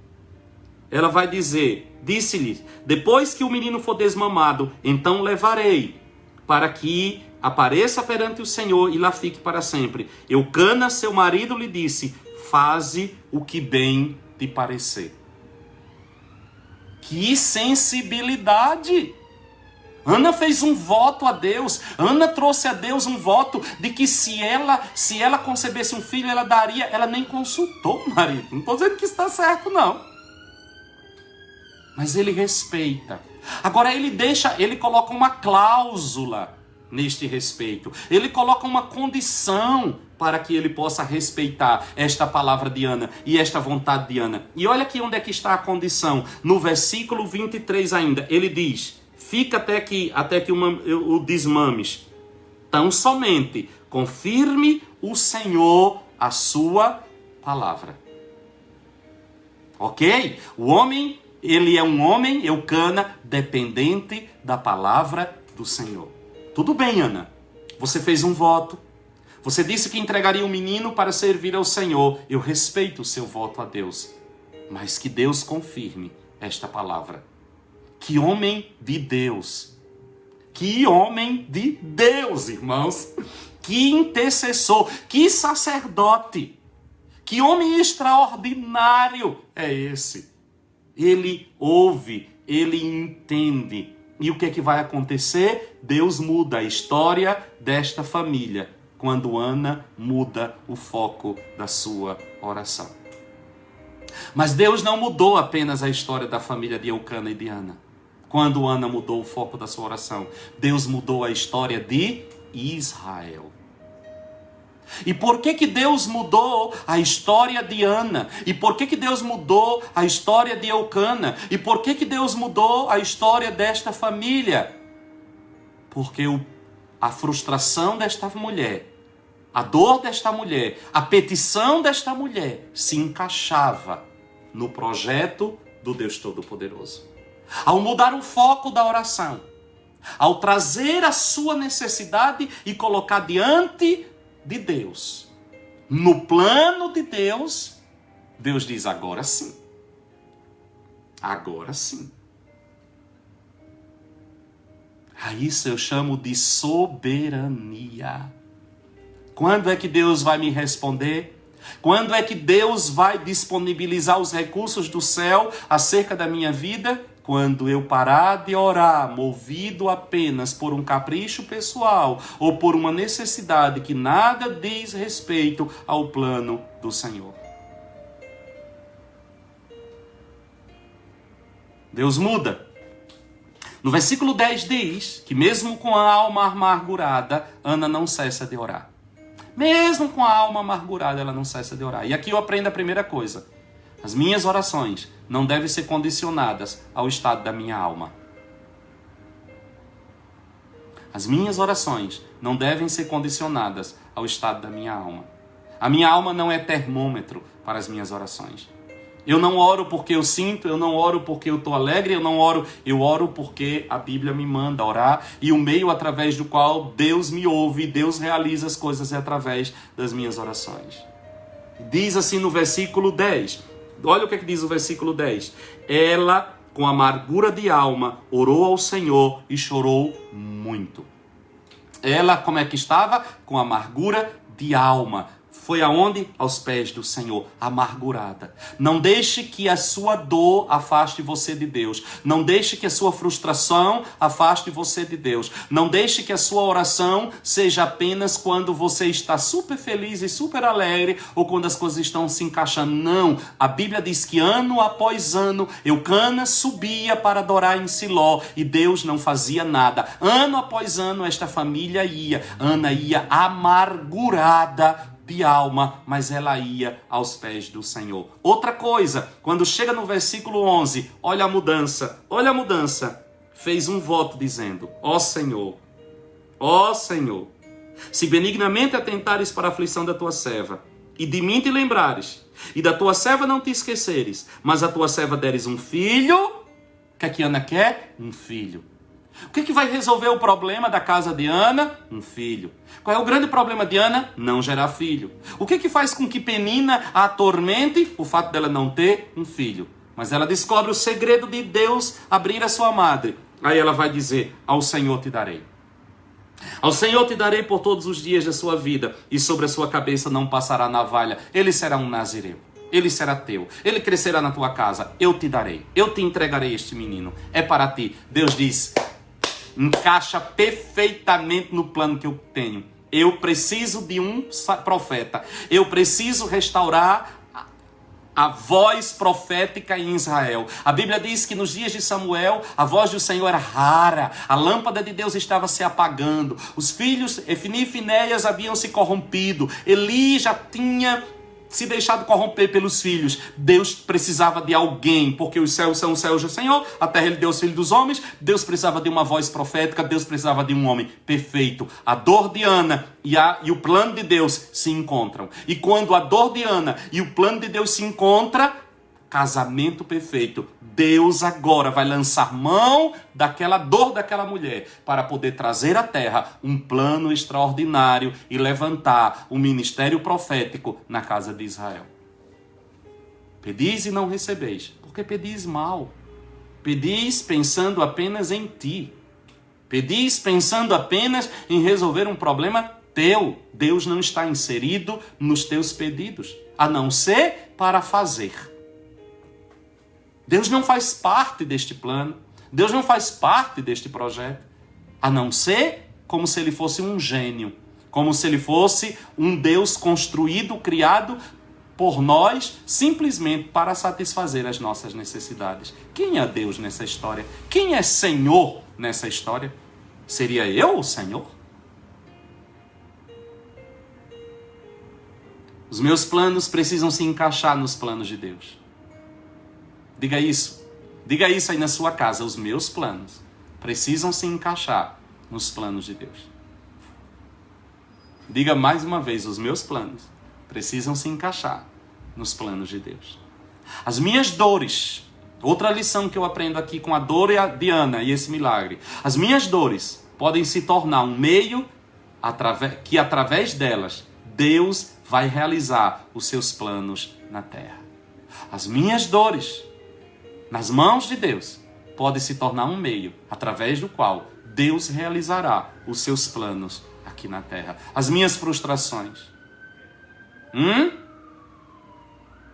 Ela vai dizer, disse-lhe, depois que o menino for desmamado, então levarei, para que apareça perante o Senhor e lá fique para sempre. Eucana, seu marido, lhe disse, faze o que bem te parecer. Que sensibilidade! Ana fez um voto a Deus. Ana trouxe a Deus um voto de que se ela concebesse um filho, ela daria. Ela nem consultou o marido. Não estou dizendo que está certo, não. Mas ele respeita. Agora ele coloca uma cláusula neste respeito. Ele coloca uma condição para que ele possa respeitar esta palavra de Ana e esta vontade de Ana. E olha aqui onde é que está a condição. No versículo 23 ainda, ele diz: fica até que o desmames. Tão somente confirme o Senhor a sua palavra. Ok? O homem, ele é um homem, Eucana, dependente da palavra do Senhor. Tudo bem, Ana. Você fez um voto. Você disse que entregaria um menino para servir ao Senhor. Eu respeito o seu voto a Deus. Mas que Deus confirme esta palavra. Que homem de Deus. Que homem de Deus, irmãos. Que intercessor. Que sacerdote. Que homem extraordinário é esse. Ele ouve, ele entende. E o que é que vai acontecer? Deus muda a história desta família quando Ana muda o foco da sua oração. Mas Deus não mudou apenas a história da família de Eucana e de Ana. Quando Ana mudou o foco da sua oração, Deus mudou a história de Israel. E por que Deus mudou a história de Ana? E por que Deus mudou a história de Eucana? E por que Deus mudou a história desta família? Porque a frustração desta mulher, a dor desta mulher, a petição desta mulher se encaixava no projeto do Deus Todo-Poderoso. Ao mudar o foco da oração, ao trazer a sua necessidade e colocar diante de Deus, no plano de Deus, Deus diz: agora sim. Agora sim. A isso eu chamo de soberania. Quando é que Deus vai me responder? Quando é que Deus vai disponibilizar os recursos do céu acerca da minha vida? Quando eu parar de orar, movido apenas por um capricho pessoal ou por uma necessidade que nada diz respeito ao plano do Senhor. Deus muda. No versículo 10 diz que mesmo com a alma amargurada, Ana não cessa de orar. Mesmo com a alma amargurada, ela não cessa de orar. E aqui eu aprendo a primeira coisa. As minhas orações não devem ser condicionadas ao estado da minha alma. As minhas orações não devem ser condicionadas ao estado da minha alma. A minha alma não é termômetro para as minhas orações. Eu não oro porque eu sinto, eu não oro porque eu estou alegre, eu oro porque a Bíblia me manda orar e o meio através do qual Deus me ouve, Deus realiza as coisas é através das minhas orações. Diz assim no versículo 10, olha o que diz o versículo 10. Ela, com amargura de alma, orou ao Senhor e chorou muito. Ela, como é que estava? Com amargura de alma. Foi aonde? Aos pés do Senhor, amargurada. Não deixe que a sua dor afaste você de Deus. Não deixe que a sua frustração afaste você de Deus. Não deixe que a sua oração seja apenas quando você está super feliz e super alegre ou quando as coisas estão se encaixando. Não. A Bíblia diz que ano após ano, Eucana subia para adorar em Siló e Deus não fazia nada. Ano após ano, esta família ia. Ana ia amargurada de alma, mas ela ia aos pés do Senhor. Outra coisa, quando chega no versículo 11, olha a mudança, fez um voto dizendo: ó Senhor, se benignamente atentares para a aflição da tua serva, e de mim te lembrares, e da tua serva não te esqueceres, mas a tua serva deres um filho, o que é que Ana quer? Um filho. O que vai resolver o problema da casa de Ana? Um filho. Qual é o grande problema de Ana? Não gerar filho. O que faz com que Penina a atormente? O fato dela não ter um filho. Mas ela descobre o segredo de Deus abrir a sua madre. Aí ela vai dizer: ao Senhor te darei. Ao Senhor te darei por todos os dias da sua vida, e sobre a sua cabeça não passará navalha. Ele será um nazireu. Ele será teu. Ele crescerá na tua casa. Eu te darei. Eu te entregarei este menino. É para ti. Deus diz: encaixa perfeitamente no plano que eu tenho. Eu preciso de um profeta. Eu preciso restaurar a voz profética em Israel. A Bíblia diz que nos dias de Samuel, a voz do Senhor era rara, a lâmpada de Deus estava se apagando, os filhos Efni e Finéias haviam se corrompido, Eli já tinha se deixado corromper pelos filhos. Deus precisava de alguém, porque os céus são os céus do Senhor, a terra ele deu os filhos dos homens. Deus precisava de uma voz profética, Deus precisava de um homem perfeito. A dor de Ana e o plano de Deus se encontram. E quando a dor de Ana e o plano de Deus se encontram, casamento perfeito. Deus agora vai lançar mão daquela dor daquela mulher para poder trazer à terra um plano extraordinário e levantar um ministério profético na casa de Israel. Pedis e não recebeis, porque pedis mal. Pedis pensando apenas em ti. Pedis pensando apenas em resolver um problema teu. Deus não está inserido nos teus pedidos, a não ser para fazer. Deus não faz parte deste plano. Deus não faz parte deste projeto. A não ser como se ele fosse um gênio. Como se ele fosse um Deus construído, criado por nós, simplesmente para satisfazer as nossas necessidades. Quem é Deus nessa história? Quem é Senhor nessa história? Seria eu o Senhor? Os meus planos precisam se encaixar nos planos de Deus. Diga isso. Diga isso aí na sua casa. Os meus planos precisam se encaixar nos planos de Deus. Diga mais uma vez. Os meus planos precisam se encaixar nos planos de Deus. As minhas dores. Outra lição que eu aprendo aqui com a dor de Ana e esse milagre. As minhas dores podem se tornar um meio que através delas Deus vai realizar os seus planos na terra. As minhas dores nas mãos de Deus, pode se tornar um meio através do qual Deus realizará os seus planos aqui na terra. As minhas frustrações,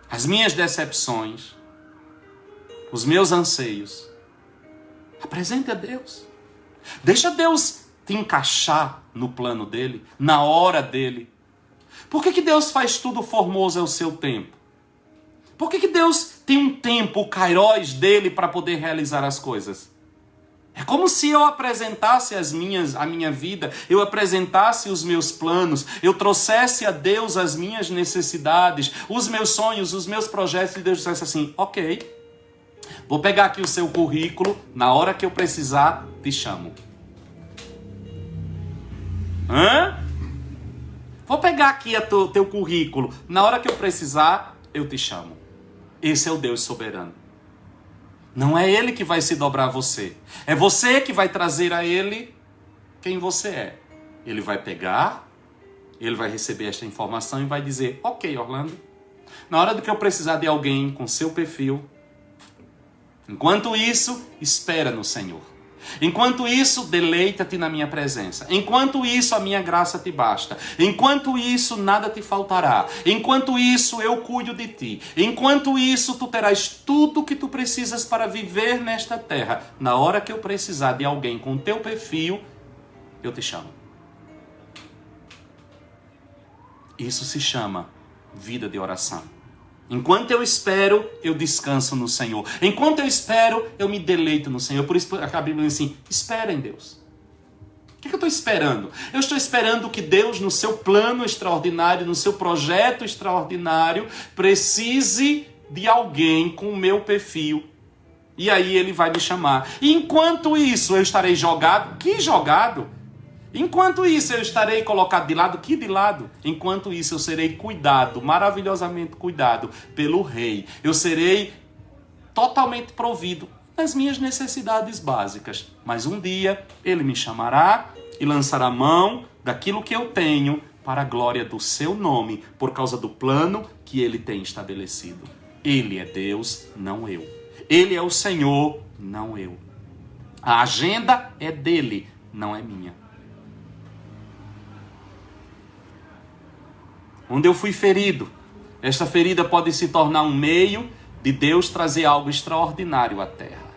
as minhas decepções, os meus anseios, apresente a Deus. Deixa Deus te encaixar no plano dele, na hora dele. Por que Deus faz tudo formoso ao seu tempo? Por que Deus tem um tempo, o kairos dele, para poder realizar as coisas? É como se eu apresentasse a minha vida, eu apresentasse os meus planos, eu trouxesse a Deus as minhas necessidades, os meus sonhos, os meus projetos, e Deus dissesse assim, ok, vou pegar aqui o seu currículo, na hora que eu precisar, te chamo. Vou pegar aqui o teu currículo, na hora que eu precisar, eu te chamo. Esse é o Deus soberano. Não é Ele que vai se dobrar a você. É você que vai trazer a Ele quem você é. Ele vai pegar, Ele vai receber esta informação e vai dizer, ok, Orlando, na hora do que eu precisar de alguém com seu perfil, enquanto isso, espera no Senhor. Enquanto isso, deleita-te na minha presença. Enquanto isso, a minha graça te basta. Enquanto isso, nada te faltará. Enquanto isso, eu cuido de ti. Enquanto isso, tu terás tudo o que tu precisas para viver nesta terra. Na hora que eu precisar de alguém com teu perfil, eu te chamo. Isso se chama vida de oração. Enquanto eu espero, eu descanso no Senhor. Enquanto eu espero, eu me deleito no Senhor. Por isso a Bíblia diz assim, espera em Deus. O que eu estou esperando? Eu estou esperando que Deus, no seu plano extraordinário, no seu projeto extraordinário, precise de alguém com o meu perfil. E aí Ele vai me chamar. E enquanto isso, eu estarei jogado. Que jogado? Enquanto isso, eu estarei colocado de lado. Que de lado? Enquanto isso, eu serei cuidado, maravilhosamente cuidado pelo Rei. Eu serei totalmente provido nas minhas necessidades básicas. Mas um dia, Ele me chamará e lançará mão daquilo que eu tenho para a glória do seu nome, por causa do plano que Ele tem estabelecido. Ele é Deus, não eu. Ele é o Senhor, não eu. A agenda é dele, não é minha. Onde eu fui ferido, esta ferida pode se tornar um meio de Deus trazer algo extraordinário à terra.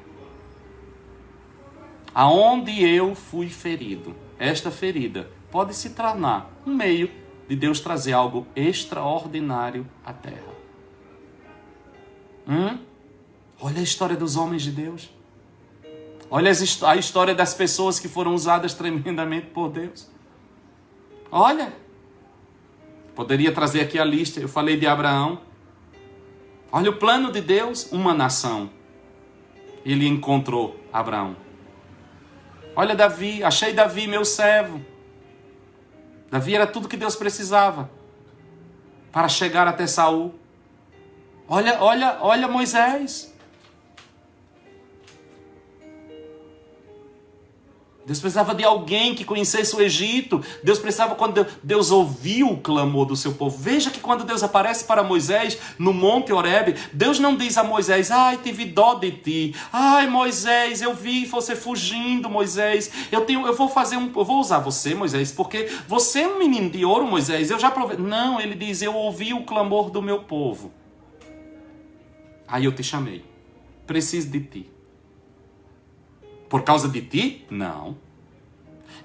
Aonde eu fui ferido, esta ferida pode se tornar um meio de Deus trazer algo extraordinário à terra. Olha a história dos homens de Deus. Olha a história das pessoas que foram usadas tremendamente por Deus. Olha. Poderia trazer aqui a lista. Eu falei de Abraão. Olha o plano de Deus. Uma nação. Ele encontrou Abraão. Olha Davi. Achei Davi, meu servo. Davi era tudo que Deus precisava para chegar até Saul. Olha Moisés. Deus precisava de alguém que conhecesse o Egito. Deus precisava, quando Deus ouviu o clamor do seu povo. Veja que quando Deus aparece para Moisés no Monte Horebe, Deus não diz a Moisés: ai, tive dó de ti. Ai, Moisés, eu vi você fugindo, Moisés. Eu vou usar você, Moisés, porque você é um menino de ouro, Moisés. Eu já provei. Não, ele diz: eu ouvi o clamor do meu povo. Aí eu te chamei. Preciso de ti. Por causa de ti? Não.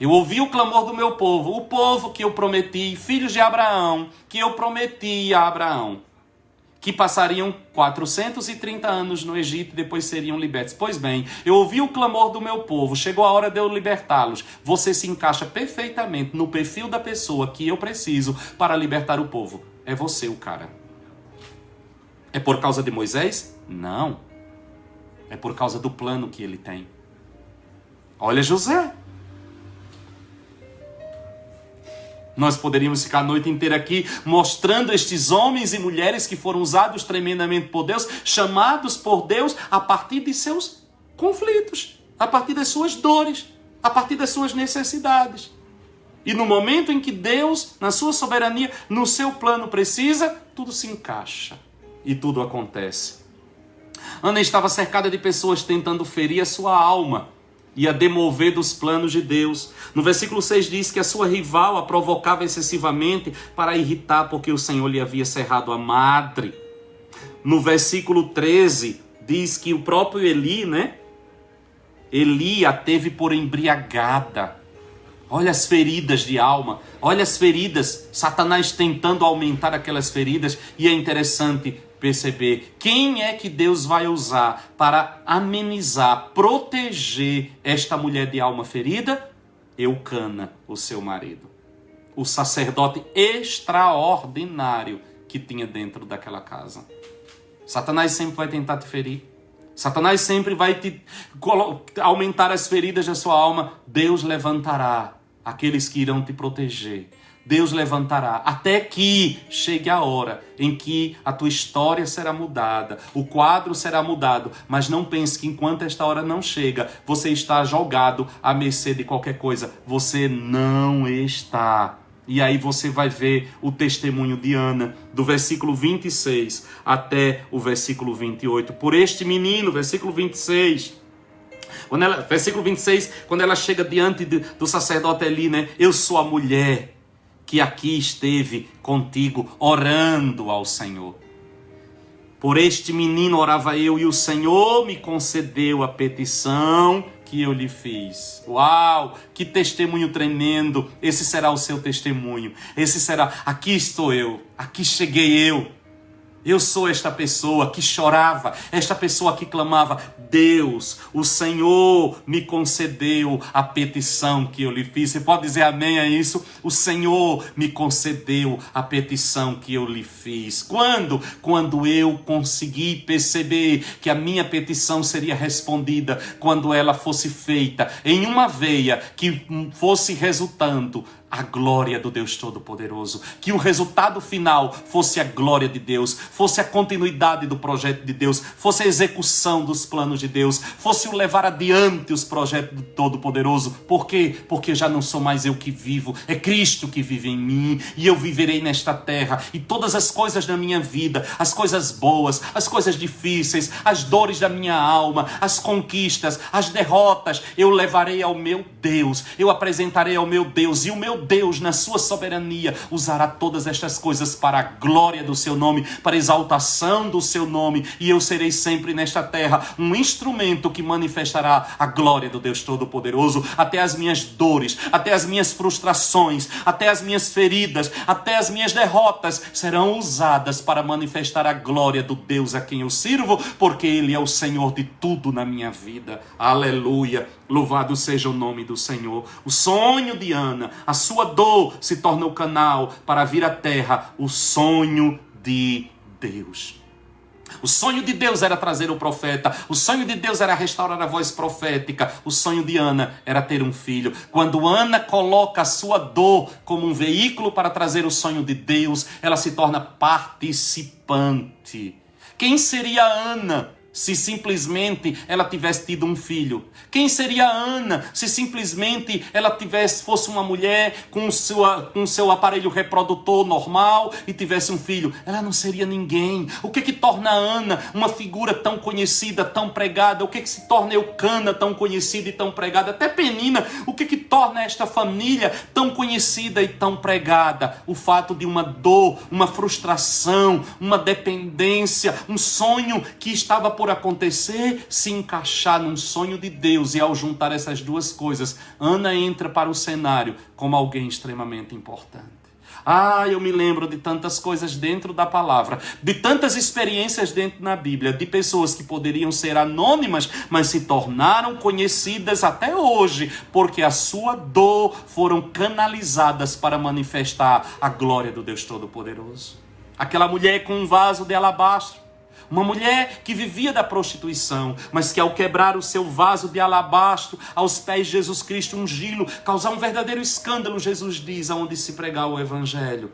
Eu ouvi o clamor do meu povo, o povo que eu prometi, filhos de Abraão, que eu prometi a Abraão, que passariam 430 anos no Egito e depois seriam libertos. Pois bem, eu ouvi o clamor do meu povo, chegou a hora de eu libertá-los. Você se encaixa perfeitamente no perfil da pessoa que eu preciso para libertar o povo. É você o cara. É por causa de Moisés? Não. É por causa do plano que ele tem. Olha José. Nós poderíamos ficar a noite inteira aqui mostrando estes homens e mulheres que foram usados tremendamente por Deus, chamados por Deus a partir de seus conflitos, a partir das suas dores, a partir das suas necessidades. E no momento em que Deus, na sua soberania, no seu plano precisa, tudo se encaixa e tudo acontece. Ana estava cercada de pessoas tentando ferir a sua alma e a demover dos planos de Deus. No versículo 6 diz que a sua rival a provocava excessivamente para irritar, porque o Senhor lhe havia cerrado a madre. No versículo 13 diz que o próprio Eli, Eli a teve por embriagada. Olha as feridas de alma, olha as feridas, Satanás tentando aumentar aquelas feridas. E é interessante perceber quem é que Deus vai usar para amenizar, proteger esta mulher de alma ferida. Eucana, o seu marido, o sacerdote extraordinário que tinha dentro daquela casa. Satanás sempre vai tentar te ferir. Satanás sempre vai te aumentar as feridas da sua alma. Deus levantará aqueles que irão te proteger. Deus levantará, até que chegue a hora em que a tua história será mudada, o quadro será mudado. Mas não pense que enquanto esta hora não chega, você está jogado à mercê de qualquer coisa. Você não está. E aí você vai ver o testemunho de Ana, do versículo 26 até o versículo 28. Por este menino, versículo 26... versículo 26, quando ela chega diante do sacerdote Eli, eu sou a mulher que aqui esteve contigo orando ao Senhor. Por este menino orava eu e o Senhor me concedeu a petição que eu lhe fiz. Uau, que testemunho tremendo. Esse será o seu testemunho. Esse será, aqui estou eu, aqui cheguei eu. Eu sou esta pessoa que chorava, esta pessoa que clamava. Deus, o Senhor me concedeu a petição que eu lhe fiz. Você pode dizer amém a isso? O Senhor me concedeu a petição que eu lhe fiz. Quando? Quando eu consegui perceber que a minha petição seria respondida, quando ela fosse feita em uma veia que fosse resultando a glória do Deus Todo-Poderoso, que o resultado final fosse a glória de Deus, fosse a continuidade do projeto de Deus, fosse a execução dos planos de Deus, fosse o levar adiante os projetos do Todo-Poderoso. Por quê? Porque já não sou mais eu que vivo, é Cristo que vive em mim, e eu viverei nesta terra, e todas as coisas da minha vida, as coisas boas, as coisas difíceis, as dores da minha alma, as conquistas, as derrotas, eu levarei ao meu Deus, eu apresentarei ao meu Deus, e o meu meu Deus, na sua soberania, usará todas estas coisas para a glória do seu nome, para a exaltação do seu nome, e eu serei sempre nesta terra um instrumento que manifestará a glória do Deus Todo-Poderoso. Até as minhas dores, até as minhas frustrações, até as minhas feridas, até as minhas derrotas serão usadas para manifestar a glória do Deus a quem eu sirvo, porque Ele é o Senhor de tudo na minha vida. Aleluia! Louvado seja o nome do Senhor. O sonho de Ana, a sua dor se torna o canal para vir à terra o sonho de Deus. O sonho de Deus era trazer o profeta. O sonho de Deus era restaurar a voz profética. O sonho de Ana era ter um filho. Quando Ana coloca a sua dor como um veículo para trazer o sonho de Deus, ela se torna participante. Quem seria Ana se simplesmente ela tivesse tido um filho? Quem seria Ana se simplesmente ela fosse uma mulher com seu aparelho reprodutor normal e tivesse um filho? Ela não seria ninguém. O que torna Ana uma figura tão conhecida, tão pregada? O que se torna Eucana tão conhecida e tão pregada? Até Penina, o que torna esta família tão conhecida e tão pregada? O fato de uma dor, uma frustração, uma dependência, um sonho que estava por acontecer, se encaixar num sonho de Deus. E ao juntar essas duas coisas, Ana entra para o cenário como alguém extremamente importante. Eu me lembro de tantas coisas dentro da palavra, de tantas experiências dentro da Bíblia, de pessoas que poderiam ser anônimas, mas se tornaram conhecidas até hoje, porque a sua dor foram canalizadas para manifestar a glória do Deus Todo-Poderoso. Aquela mulher com um vaso de alabastro, uma mulher que vivia da prostituição, mas que ao quebrar o seu vaso de alabastro aos pés de Jesus Cristo, ungí-lo, causar um verdadeiro escândalo, Jesus diz, aonde se pregar o evangelho,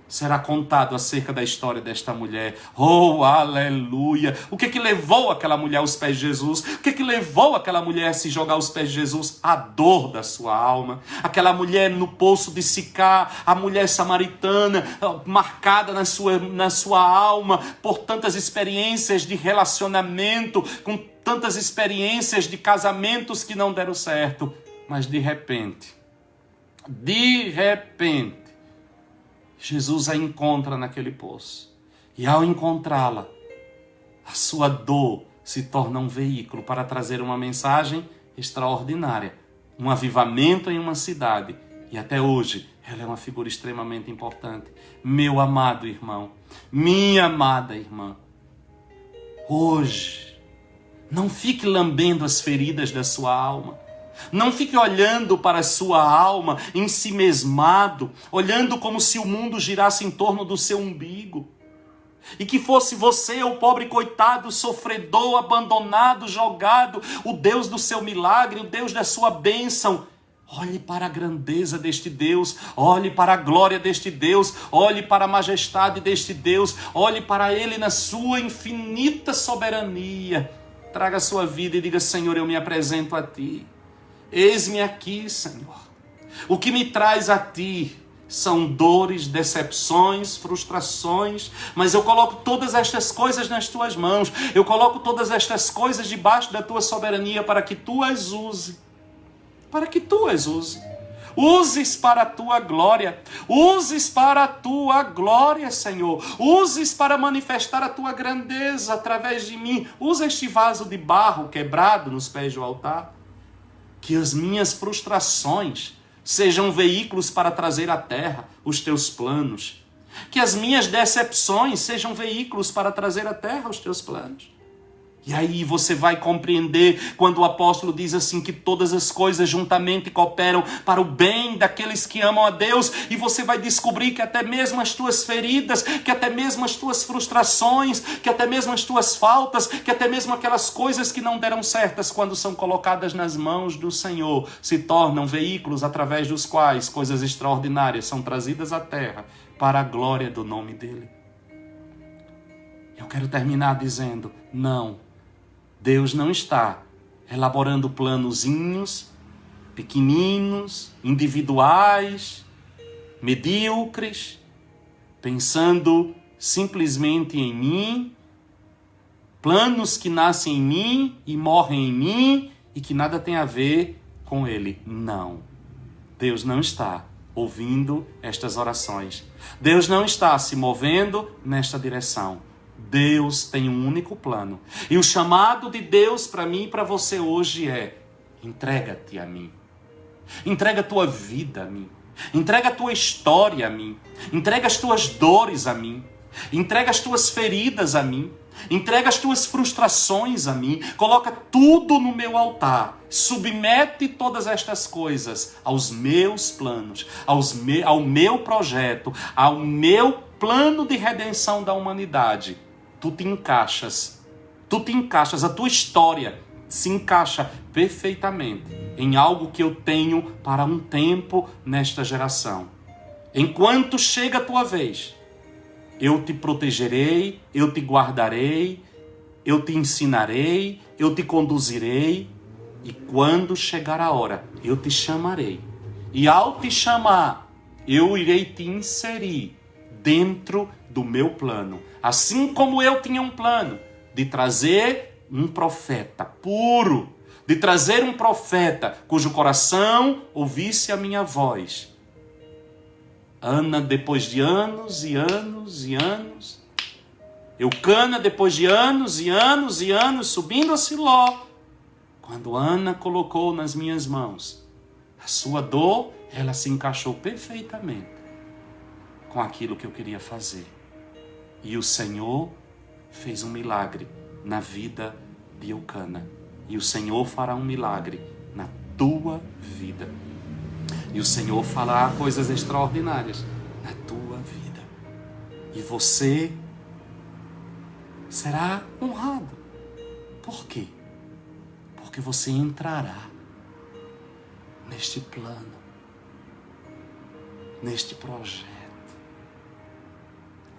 será contado acerca da história desta mulher. Oh, aleluia! O que levou aquela mulher aos pés de Jesus? O que levou aquela mulher a se jogar aos pés de Jesus? A dor da sua alma. Aquela mulher no poço de Sicar, a mulher samaritana, marcada na sua alma por tantas experiências de relacionamento, com tantas experiências de casamentos que não deram certo. Mas de repente, Jesus a encontra naquele poço. E ao encontrá-la, a sua dor se torna um veículo para trazer uma mensagem extraordinária. Um avivamento em uma cidade. E até hoje, ela é uma figura extremamente importante. Meu amado irmão, minha amada irmã, hoje, não fique lambendo as feridas da sua alma. Não fique olhando para a sua alma ensimesmado, olhando como se o mundo girasse em torno do seu umbigo. E que fosse você, o pobre coitado, sofredor, abandonado, jogado, o Deus do seu milagre, o Deus da sua bênção. Olhe para a grandeza deste Deus, olhe para a glória deste Deus, olhe para a majestade deste Deus, olhe para Ele na sua infinita soberania. Traga a sua vida e diga: Senhor, eu me apresento a Ti. Eis-me aqui, Senhor. O que me traz a Ti são dores, decepções, frustrações, mas eu coloco todas estas coisas nas Tuas mãos. Eu coloco todas estas coisas debaixo da Tua soberania para que Tu as use. Para que Tu as use. Uses para a Tua glória. Uses para a Tua glória, Senhor. Uses para manifestar a Tua grandeza através de mim. Usa este vaso de barro quebrado nos pés do altar. Que as minhas frustrações sejam veículos para trazer à terra os Teus planos. Que as minhas decepções sejam veículos para trazer à terra os Teus planos. E aí você vai compreender quando o apóstolo diz assim que todas as coisas juntamente cooperam para o bem daqueles que amam a Deus. E você vai descobrir que até mesmo as tuas feridas, que até mesmo as tuas frustrações, que até mesmo as tuas faltas, que até mesmo aquelas coisas que não deram certas, quando são colocadas nas mãos do Senhor, se tornam veículos através dos quais coisas extraordinárias são trazidas à terra para a glória do nome dEle. Eu quero terminar dizendo: não. Deus não está elaborando planozinhos pequeninos, individuais, medíocres, pensando simplesmente em mim, planos que nascem em mim e morrem em mim e que nada tem a ver com Ele. Não. Deus não está ouvindo estas orações. Deus não está se movendo nesta direção. Deus tem um único plano. E o chamado de Deus para mim e para você hoje é: entrega-te a mim. Entrega a tua vida a mim. Entrega a tua história a mim. Entrega as tuas dores a mim. Entrega as tuas feridas a mim. Entrega as tuas frustrações a mim. Coloca tudo no meu altar. Submete todas estas coisas aos meus planos, ao meu projeto, ao meu plano de redenção da humanidade. Tu te encaixas, a tua história se encaixa perfeitamente em algo que eu tenho para um tempo nesta geração. Enquanto chega a tua vez, eu te protegerei, eu te guardarei, eu te ensinarei, eu te conduzirei, e quando chegar a hora, eu te chamarei. E ao te chamar, eu irei te inserir dentro do meu plano. Assim como eu tinha um plano de trazer um profeta puro, de trazer um profeta cujo coração ouvisse a minha voz. Ana, depois de anos e anos e anos, Eucana, depois de anos e anos e anos, subindo a Siló, quando Ana colocou nas minhas mãos a sua dor, ela se encaixou perfeitamente com aquilo que eu queria fazer. E o Senhor fez um milagre na vida de Eucana. E o Senhor fará um milagre na tua vida. E o Senhor fará coisas extraordinárias na tua vida. E você será honrado. Por quê? Porque você entrará neste plano, neste projeto.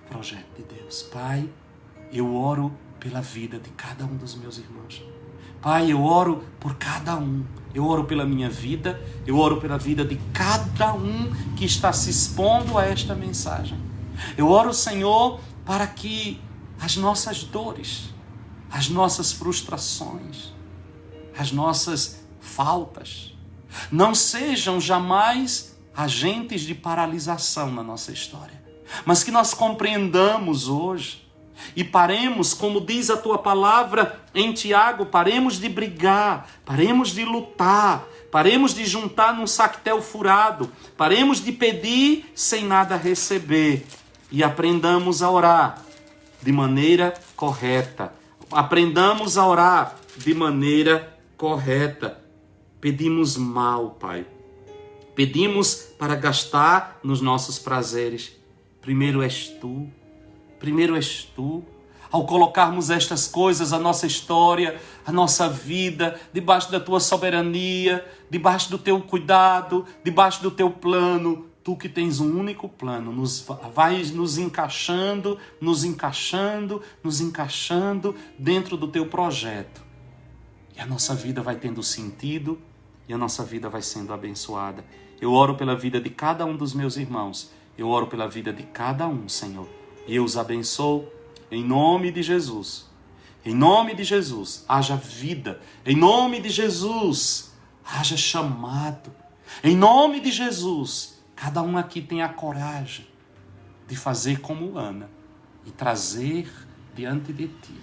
O projeto de Deus. Pai, eu oro pela vida de cada um dos meus irmãos. Pai, eu oro por cada um. Eu oro pela minha vida. Eu oro pela vida de cada um que está se expondo a esta mensagem. Eu oro, Senhor, para que as nossas dores, as nossas frustrações, as nossas faltas não sejam jamais agentes de paralisação na nossa história, mas que nós compreendamos hoje e paremos, como diz a tua palavra em Tiago, paremos de brigar, paremos de lutar, paremos de juntar num sactel furado, paremos de pedir sem nada receber e aprendamos a orar de maneira correta. Aprendamos a orar de maneira correta. Pedimos mal, Pai. Pedimos para gastar nos nossos prazeres. Primeiro és Tu. Primeiro és Tu. Ao colocarmos estas coisas, a nossa história, a nossa vida, debaixo da Tua soberania, debaixo do Teu cuidado, debaixo do Teu plano, Tu que tens um único plano, vais nos encaixando dentro do Teu projeto. E a nossa vida vai tendo sentido e a nossa vida vai sendo abençoada. Eu oro pela vida de cada um dos meus irmãos. Eu oro pela vida de cada um, Senhor. E eu os abençoo em nome de Jesus. Em nome de Jesus, haja vida. Em nome de Jesus, haja chamado. Em nome de Jesus, cada um aqui tem a coragem de fazer como Ana e trazer diante de ti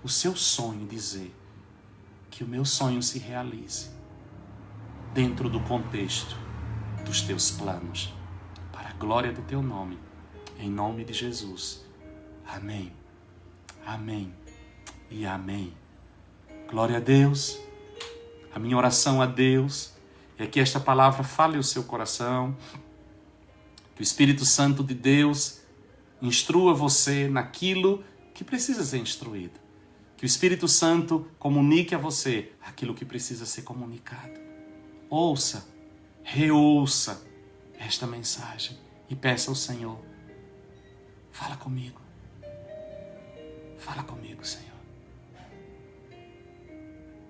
o seu sonho, dizer que o meu sonho se realize dentro do contexto dos teus planos, para a glória do teu nome, em nome de Jesus. Amém, amém e amém. Glória a Deus. A minha oração a Deus é que esta palavra fale o seu coração, que o Espírito Santo de Deus instrua você naquilo que precisa ser instruído. Que o Espírito Santo comunique a você aquilo que precisa ser comunicado. Ouça, reouça esta mensagem e peça ao Senhor: fala comigo. Fala comigo, Senhor.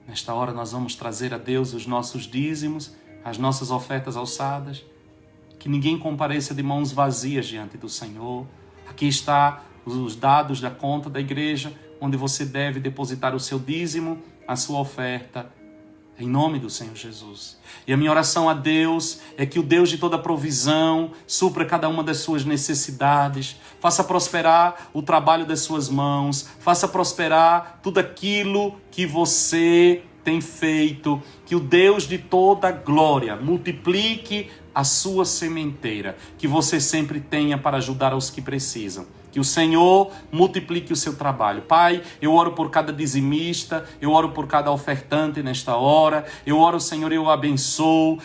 Nesta hora nós vamos trazer a Deus os nossos dízimos, as nossas ofertas alçadas. Que ninguém compareça de mãos vazias diante do Senhor. Aqui está os dados da conta da igreja, onde você deve depositar o seu dízimo, a sua oferta. Em nome do Senhor Jesus. E a minha oração a Deus é que o Deus de toda provisão supra cada uma das suas necessidades, faça prosperar o trabalho das suas mãos, faça prosperar tudo aquilo que você tem feito, que o Deus de toda glória multiplique a sua sementeira, que você sempre tenha para ajudar aos que precisam. Que o Senhor multiplique o seu trabalho. Pai, eu oro por cada dizimista, eu oro por cada ofertante nesta hora, eu oro, Senhor, eu abençoo,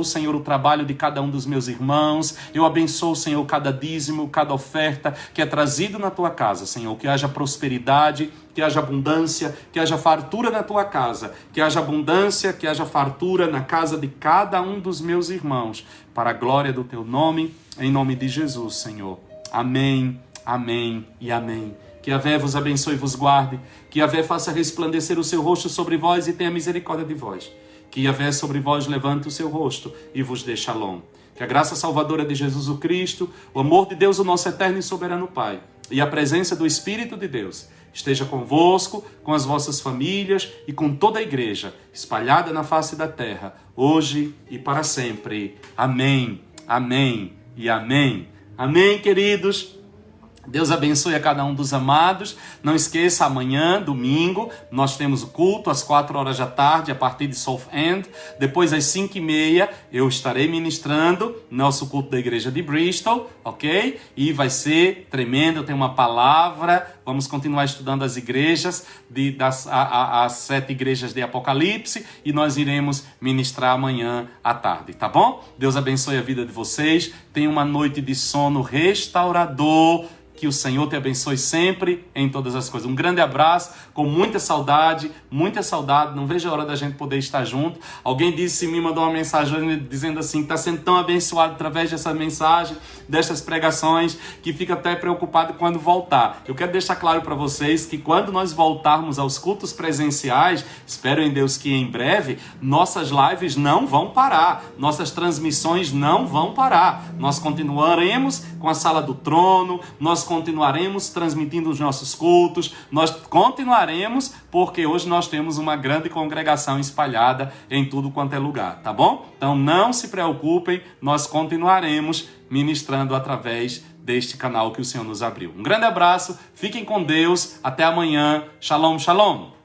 Senhor, o trabalho de cada um dos meus irmãos, eu abençoo, Senhor, cada dízimo, cada oferta que é trazido na tua casa, Senhor, que haja prosperidade, que haja abundância, que haja fartura na tua casa, que haja abundância, que haja fartura na casa de cada um dos meus irmãos, para a glória do teu nome, em nome de Jesus, Senhor. Amém, amém e amém. Que Yahvé vos abençoe e vos guarde. Que Yahvé faça resplandecer o seu rosto sobre vós e tenha misericórdia de vós. Que Yahvé sobre vós levante o seu rosto e vos dê shalom. Que a graça salvadora de Jesus o Cristo, o amor de Deus, o nosso eterno e soberano Pai, e a presença do Espírito de Deus esteja convosco, com as vossas famílias e com toda a igreja espalhada na face da terra, hoje e para sempre. Amém, amém e amém. Amém, queridos? Deus abençoe a cada um dos amados. Não esqueça, amanhã, domingo, nós temos o culto às 4 horas da tarde, a partir de Southend. Depois, às 5h30, eu estarei ministrando nosso culto da igreja de Bristol, ok? E vai ser tremendo, eu tenho uma palavra. Vamos continuar estudando as igrejas, as 7 igrejas de Apocalipse, e nós iremos ministrar amanhã à tarde, tá bom? Deus abençoe a vida de vocês. Tenha uma noite de sono restaurador. Que o Senhor te abençoe sempre em todas as coisas. Um grande abraço, com muita saudade, não vejo a hora da gente poder estar junto. Alguém me mandou uma mensagem dizendo assim, está sendo tão abençoado através dessa mensagem, dessas pregações, que fica até preocupado quando voltar. Eu quero deixar claro para vocês que quando nós voltarmos aos cultos presenciais, espero em Deus que em breve, nossas lives não vão parar, nossas transmissões não vão parar. Nós continuaremos com a Sala do Trono, nós continuaremos transmitindo os nossos cultos, nós continuaremos porque hoje nós temos uma grande congregação espalhada em tudo quanto é lugar, tá bom? Então não se preocupem, nós continuaremos ministrando através deste canal que o Senhor nos abriu. Um grande abraço, fiquem com Deus, até amanhã, shalom, shalom!